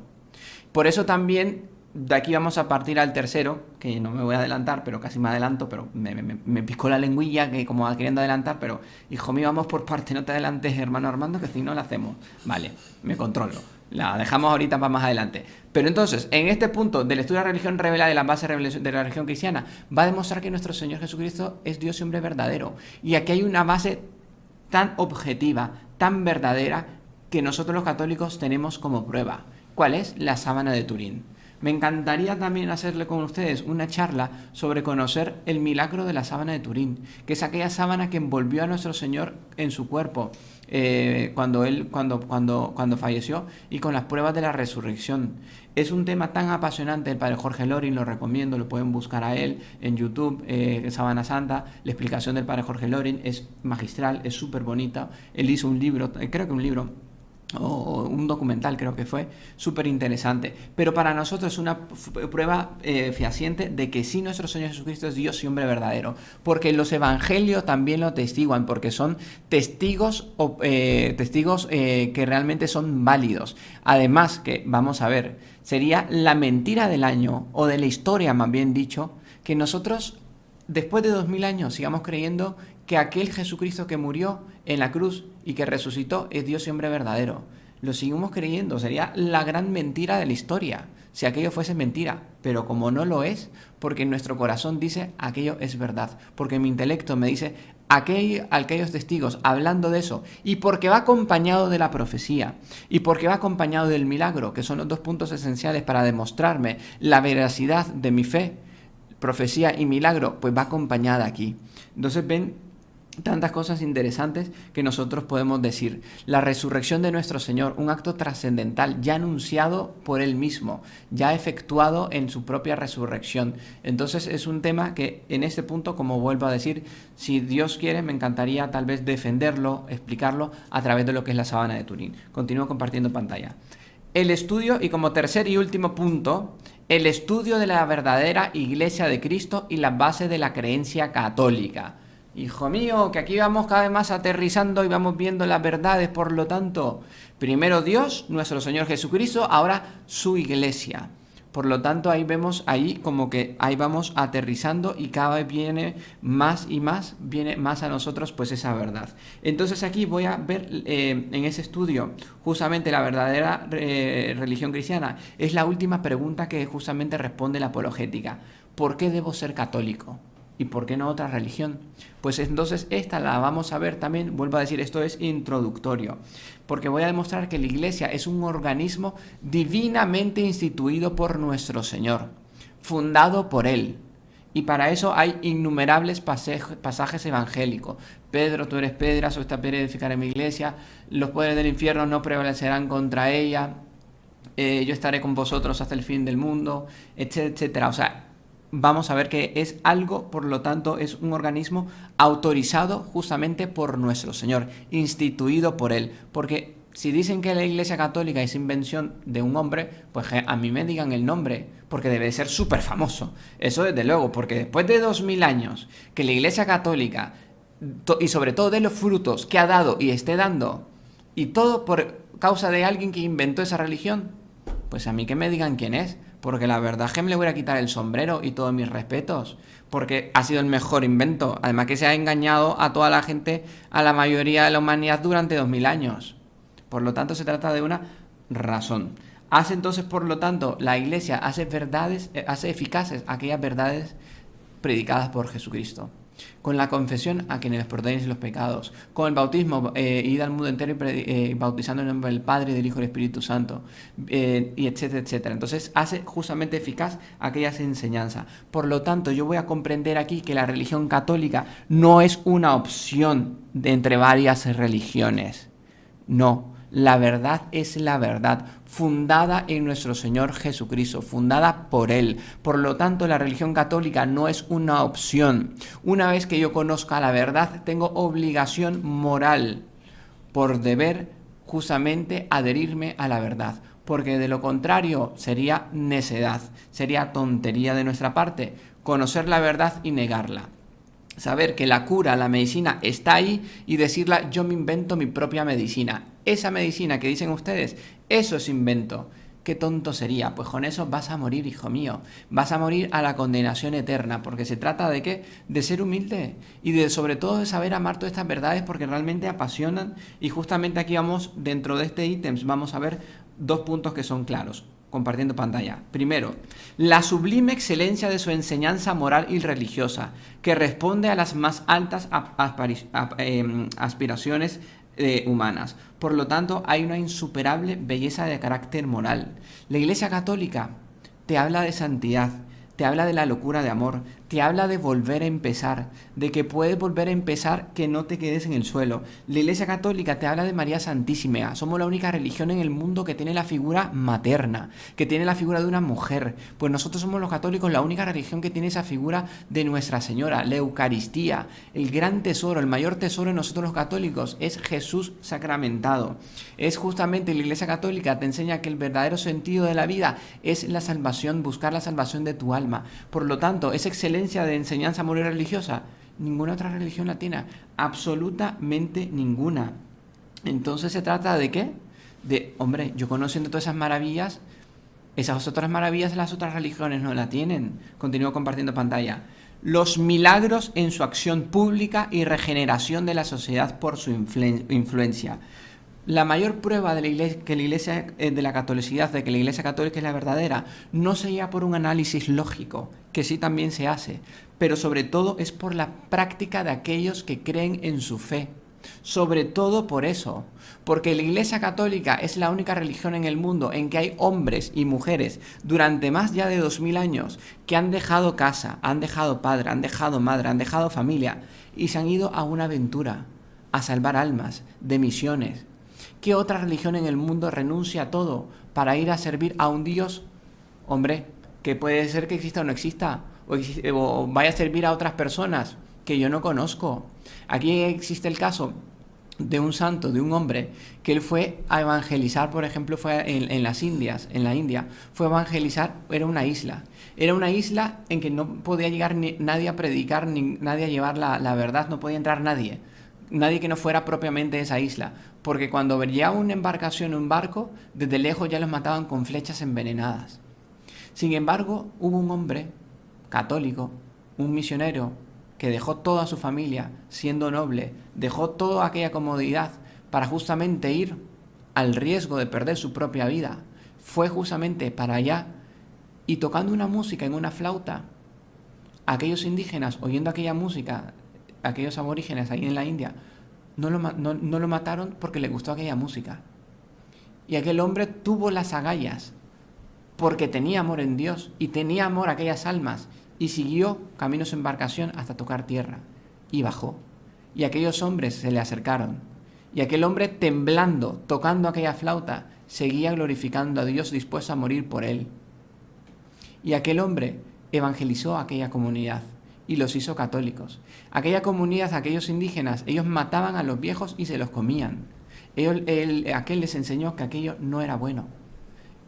Por eso también... De aquí vamos a partir al tercero, que no me voy a adelantar, pero casi me adelanto, pero me picó la lengüilla que como queriendo adelantar, pero hijo mío, vamos por parte, no te adelantes, hermano Armando, que si no la hacemos. Vale, me controlo. La dejamos ahorita para más adelante. Pero entonces, en este punto del estudio de la religión revelada y la base de la religión cristiana, va a demostrar que nuestro Señor Jesucristo es Dios y hombre verdadero. Y aquí hay una base tan objetiva, tan verdadera, que nosotros los católicos tenemos como prueba. ¿Cuál es? La sábana de Turín. Me encantaría también hacerle con ustedes una charla sobre conocer el milagro de la sábana de Turín, que es aquella sábana que envolvió a nuestro Señor en su cuerpo cuando falleció y con las pruebas de la resurrección. Es un tema tan apasionante, el padre Jorge Loring, lo recomiendo, lo pueden buscar a él en YouTube, Sábana Santa. La explicación del padre Jorge Loring es magistral, es súper bonita. Él hizo un libro, creo que un libro, o un documental creo que fue, súper interesante, pero para nosotros es una prueba fehaciente de que sí, nuestro Señor Jesucristo es Dios y hombre verdadero, porque los evangelios también lo testiguan, porque son testigos que realmente son válidos. Además, que vamos a ver, sería la mentira del año, o de la historia más bien dicho, que nosotros después de 2000 años sigamos creyendo que aquel Jesucristo que murió en la cruz y que resucitó es Dios y hombre verdadero. Lo seguimos creyendo, sería la gran mentira de la historia. si aquello fuese mentira, pero como no lo es, porque nuestro corazón dice aquello es verdad, porque mi intelecto me dice aquellos testigos hablando de eso, y porque va acompañado de la profecía, y porque va acompañado del milagro, que son los dos puntos esenciales para demostrarme la veracidad de mi fe, profecía y milagro, pues va acompañada aquí. Entonces ven tantas cosas interesantes que nosotros podemos decir. La resurrección de nuestro Señor, un acto trascendental ya anunciado por Él mismo, ya efectuado en su propia resurrección. Entonces es un tema que en este punto, como vuelvo a decir, si Dios quiere, me encantaría tal vez defenderlo, explicarlo a través de lo que es la sábana de Turín. Continúo compartiendo pantalla. El estudio, y como tercer y último punto, el estudio de la verdadera Iglesia de Cristo y las bases de la creencia católica. Hijo mío, que aquí vamos cada vez más aterrizando y vamos viendo las verdades, por lo tanto, primero Dios, nuestro Señor Jesucristo, ahora su Iglesia. Por lo tanto, ahí vemos, ahí como que ahí vamos aterrizando y cada vez viene más y más, viene más a nosotros pues esa verdad. Entonces aquí voy a ver en ese estudio justamente la verdadera religión cristiana. Es la última pregunta que justamente responde la apologética. ¿Por qué debo ser católico? ¿Y por qué no otra religión? Pues entonces esta la vamos a ver también, vuelvo a decir, esto es introductorio, porque voy a demostrar que la Iglesia es un organismo divinamente instituido por nuestro Señor, fundado por Él. Y para eso hay innumerables pasajes evangélicos. Pedro, tú eres piedra, sobre esta piedra edificaré mi iglesia, los poderes del infierno no prevalecerán contra ella, yo estaré con vosotros hasta el fin del mundo, etcétera, etcétera. O sea, vamos a ver que es algo, por lo tanto, es un organismo autorizado justamente por nuestro Señor, instituido por Él. Porque si dicen que la Iglesia Católica es invención de un hombre, pues a mí me digan el nombre, porque debe de ser súper famoso. Eso desde luego, porque después de 2000 años que la Iglesia Católica, y sobre todo de los frutos que ha dado y esté dando, y todo por causa de alguien que inventó esa religión, pues a mí que me digan quién es. Porque la verdad es que me le voy a quitar el sombrero y todos mis respetos, porque ha sido el mejor invento, además que se ha engañado a toda la gente, a la mayoría de la humanidad durante 2000 años. Por lo tanto, se trata de una razón. Hace entonces, por lo tanto, la Iglesia hace eficaces aquellas verdades predicadas por Jesucristo. Con la confesión a quienes les perdonéis los pecados, con el bautismo, id al mundo entero y bautizando en el nombre del Padre, del Hijo y del Espíritu Santo, y etcétera, etcétera. Entonces hace justamente eficaz aquellas enseñanzas. Por lo tanto, yo voy a comprender aquí que la religión católica no es una opción entre varias religiones. No, la verdad es la verdad, fundada en nuestro Señor Jesucristo, fundada por Él. Por lo tanto, la religión católica no es una opción. Una vez que yo conozca la verdad, tengo obligación moral, por deber, justamente adherirme a la verdad. Porque de lo contrario sería necedad, sería tontería de nuestra parte, conocer la verdad y negarla. Saber que la cura, la medicina está ahí y decirla, yo me invento mi propia medicina. Esa medicina que dicen ustedes, eso es invento. Qué tonto sería. Pues con eso vas a morir, hijo mío. Vas a morir a la condenación eterna. Porque se trata de ¿qué? De ser humilde. Y de sobre todo de saber amar todas estas verdades porque realmente apasionan. Y justamente aquí vamos, dentro de este ítem, vamos a ver dos puntos que son claros. Compartiendo pantalla. Primero, la sublime excelencia de su enseñanza moral y religiosa, que responde a las más altas aspiraciones humanas. Por lo tanto, hay una insuperable belleza de carácter moral. La Iglesia Católica te habla de santidad, te habla de la locura de amor, te habla de volver a empezar, de que puedes volver a empezar, que no te quedes en el suelo. La Iglesia Católica te habla de María Santísima. Somos la única religión en el mundo que tiene la figura materna, que tiene la figura de una mujer. Pues nosotros somos los católicos la única religión que tiene esa figura de Nuestra Señora, la Eucaristía. El gran tesoro, el mayor tesoro en nosotros los católicos es Jesús sacramentado. Es justamente la Iglesia Católica te enseña que el verdadero sentido de la vida es la salvación, buscar la salvación de tu alma. Por lo tanto, es excelencia de enseñanza moral y religiosa. Ninguna otra religión la tiene, absolutamente ninguna. Entonces se trata de ¿qué? De, hombre, yo conociendo todas esas maravillas, esas otras maravillas las otras religiones no la tienen. Continúo compartiendo pantalla. Los milagros en su acción pública y regeneración de la sociedad por su influencia. La mayor prueba de la iglesia, que la iglesia de la catolicidad, de que la iglesia católica es la verdadera, no se guía por un análisis lógico, que sí también se hace, pero sobre todo es por la práctica de aquellos que creen en su fe. Sobre todo por eso, porque la iglesia católica es la única religión en el mundo en que hay hombres y mujeres durante más ya de 2000 años que han dejado casa, han dejado padre, han dejado madre, han dejado familia y se han ido a una aventura, a salvar almas, de misiones. ¿Qué otra religión en el mundo renuncia a todo para ir a servir a un Dios, hombre, que puede ser que exista o no exista, o vaya a servir a otras personas que yo no conozco? Aquí existe el caso de un santo, de un hombre, que él fue a evangelizar, por ejemplo, fue en las Indias, en la India, fue a evangelizar, era una isla en que no podía llegar nadie a predicar, ni nadie a llevar la verdad, no podía entrar nadie que no fuera propiamente de esa isla, porque cuando veía una embarcación, un barco, desde lejos ya los mataban con flechas envenenadas. Sin embargo, hubo un hombre católico, un misionero, que dejó toda su familia, siendo noble, dejó toda aquella comodidad para justamente ir al riesgo de perder su propia vida. Fue justamente para allá y tocando una música en una flauta, aquellos indígenas oyendo aquella música, aquellos aborígenes ahí en la India, no lo mataron porque le gustó aquella música. Y aquel hombre tuvo las agallas porque tenía amor en Dios y tenía amor a aquellas almas y siguió camino su embarcación hasta tocar tierra y bajó. Y aquellos hombres se le acercaron y aquel hombre, temblando, tocando aquella flauta, seguía glorificando a Dios, dispuesto a morir por él. Y aquel hombre evangelizó a aquella comunidad y los hizo católicos. Aquella comunidad, aquellos indígenas, ellos mataban a los viejos y se los comían. Aquel les enseñó que aquello no era bueno,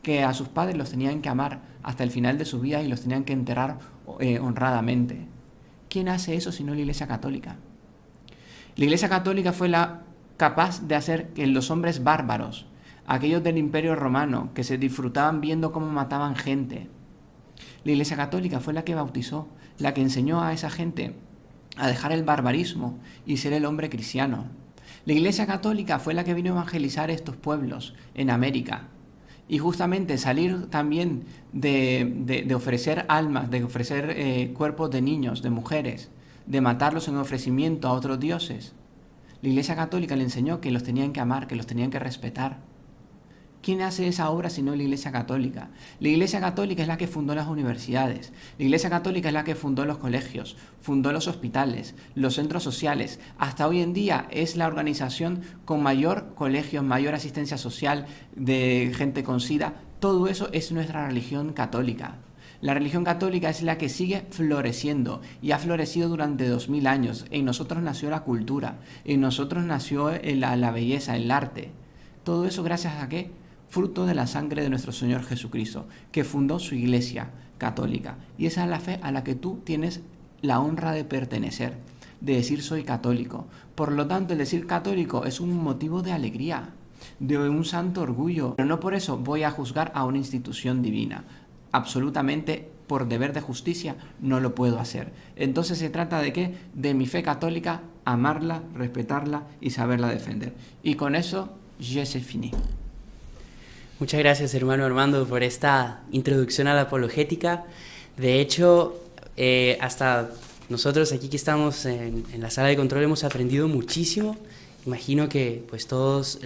que a sus padres los tenían que amar hasta el final de su vida y los tenían que enterrar honradamente. ¿Quién hace eso sino la Iglesia Católica? La Iglesia Católica fue la capaz de hacer que los hombres bárbaros, aquellos del Imperio Romano, que se disfrutaban viendo cómo mataban gente, la Iglesia Católica fue la que bautizó, la que enseñó a esa gente a dejar el barbarismo y ser el hombre cristiano. La Iglesia Católica fue la que vino a evangelizar estos pueblos en América. Y justamente salir también de ofrecer almas, de ofrecer cuerpos de niños, de mujeres, de matarlos en ofrecimiento a otros dioses. La Iglesia Católica le enseñó que los tenían que amar, que los tenían que respetar. ¿Quién hace esa obra sino la Iglesia Católica? La Iglesia Católica es la que fundó las universidades. La Iglesia Católica es la que fundó los colegios, fundó los hospitales, los centros sociales. Hasta hoy en día es la organización con mayor colegios, mayor asistencia social de gente con SIDA. Todo eso es nuestra religión católica. La religión católica es la que sigue floreciendo y ha florecido durante 2000 años. En nosotros nació la cultura, en nosotros nació la belleza, el arte. Todo eso gracias a ¿qué? Fruto de la sangre de nuestro Señor Jesucristo, que fundó su Iglesia Católica. Y esa es la fe a la que tú tienes la honra de pertenecer, de decir soy católico. Por lo tanto, el decir católico es un motivo de alegría, de un santo orgullo. Pero no por eso voy a juzgar a una institución divina. Absolutamente, por deber de justicia, no lo puedo hacer. Entonces se trata de ¿qué? De mi fe católica, amarla, respetarla y saberla defender. Y con eso, je c'est fini. Muchas gracias, hermano Armando, por esta introducción a la apologética. De hecho, hasta nosotros aquí que estamos en la sala de control hemos aprendido muchísimo. Imagino que pues todos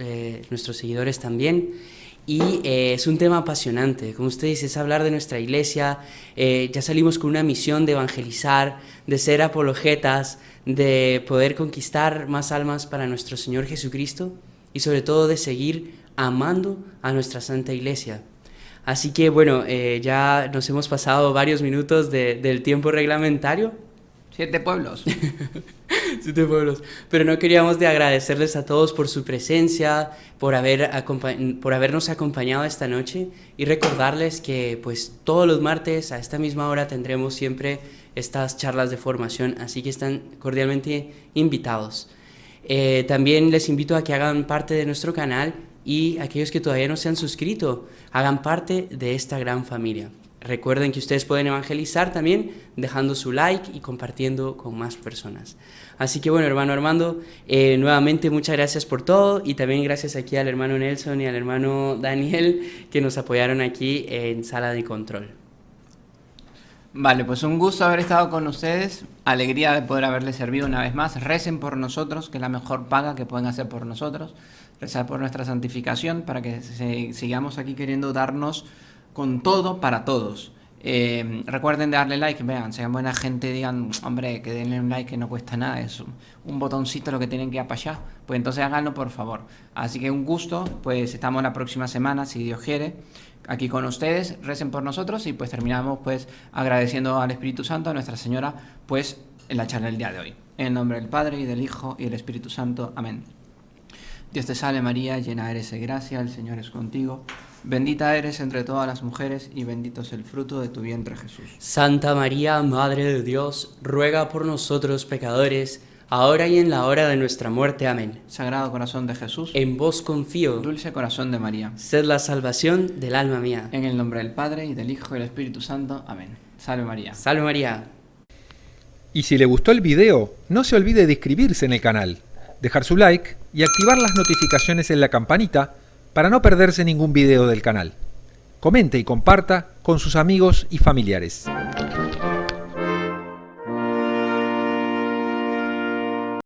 nuestros seguidores también. Y es un tema apasionante. Como usted dice, es hablar de nuestra iglesia. Ya salimos con una misión de evangelizar, de ser apologetas, de poder conquistar más almas para nuestro Señor Jesucristo y sobre todo de seguir amando a nuestra Santa Iglesia. Así que bueno, ya nos hemos pasado varios minutos del tiempo reglamentario. 7 pueblos. 7 pueblos. Pero no queríamos de agradecerles a todos por su presencia, por habernos acompañado esta noche y recordarles que pues todos los martes a esta misma hora tendremos siempre estas charlas de formación, así que están cordialmente invitados. También les invito a que hagan parte de nuestro canal y aquellos que todavía no se han suscrito, hagan parte de esta gran familia. Recuerden que ustedes pueden evangelizar también dejando su like y compartiendo con más personas. Así que bueno, hermano Armando, nuevamente muchas gracias por todo y también gracias aquí al hermano Nelson y al hermano Daniel que nos apoyaron aquí en Sala de Control. Vale, pues un gusto haber estado con ustedes, alegría de poder haberles servido una vez más. Recen por nosotros, que es la mejor paga que pueden hacer por nosotros. Rezar por nuestra santificación para que sigamos aquí queriendo darnos con todo para todos. Recuerden de darle like, vean, sean buena gente, digan, hombre, que denle un like que no cuesta nada, es un botoncito lo que tienen que ir para allá, pues entonces háganlo por favor. Así que un gusto, pues estamos la próxima semana, si Dios quiere, aquí con ustedes, recen por nosotros y pues terminamos pues agradeciendo al Espíritu Santo, a Nuestra Señora, pues en la charla del día de hoy. En el nombre del Padre y del Hijo y del Espíritu Santo, amén. Dios te salve María, llena eres de gracia, el Señor es contigo. Bendita eres entre todas las mujeres y bendito es el fruto de tu vientre Jesús. Santa María, Madre de Dios, ruega por nosotros pecadores, ahora y en la hora de nuestra muerte. Amén. Sagrado corazón de Jesús, En vos confío, dulce corazón de María, sed la salvación del alma mía. en el nombre del Padre y del Hijo y del Espíritu Santo. Amén. Salve María. Salve María. Y si le gustó el video, no se olvide de inscribirse en el canal, dejar su like y activar las notificaciones en la campanita para no perderse ningún video del canal. Comente y comparta con sus amigos y familiares.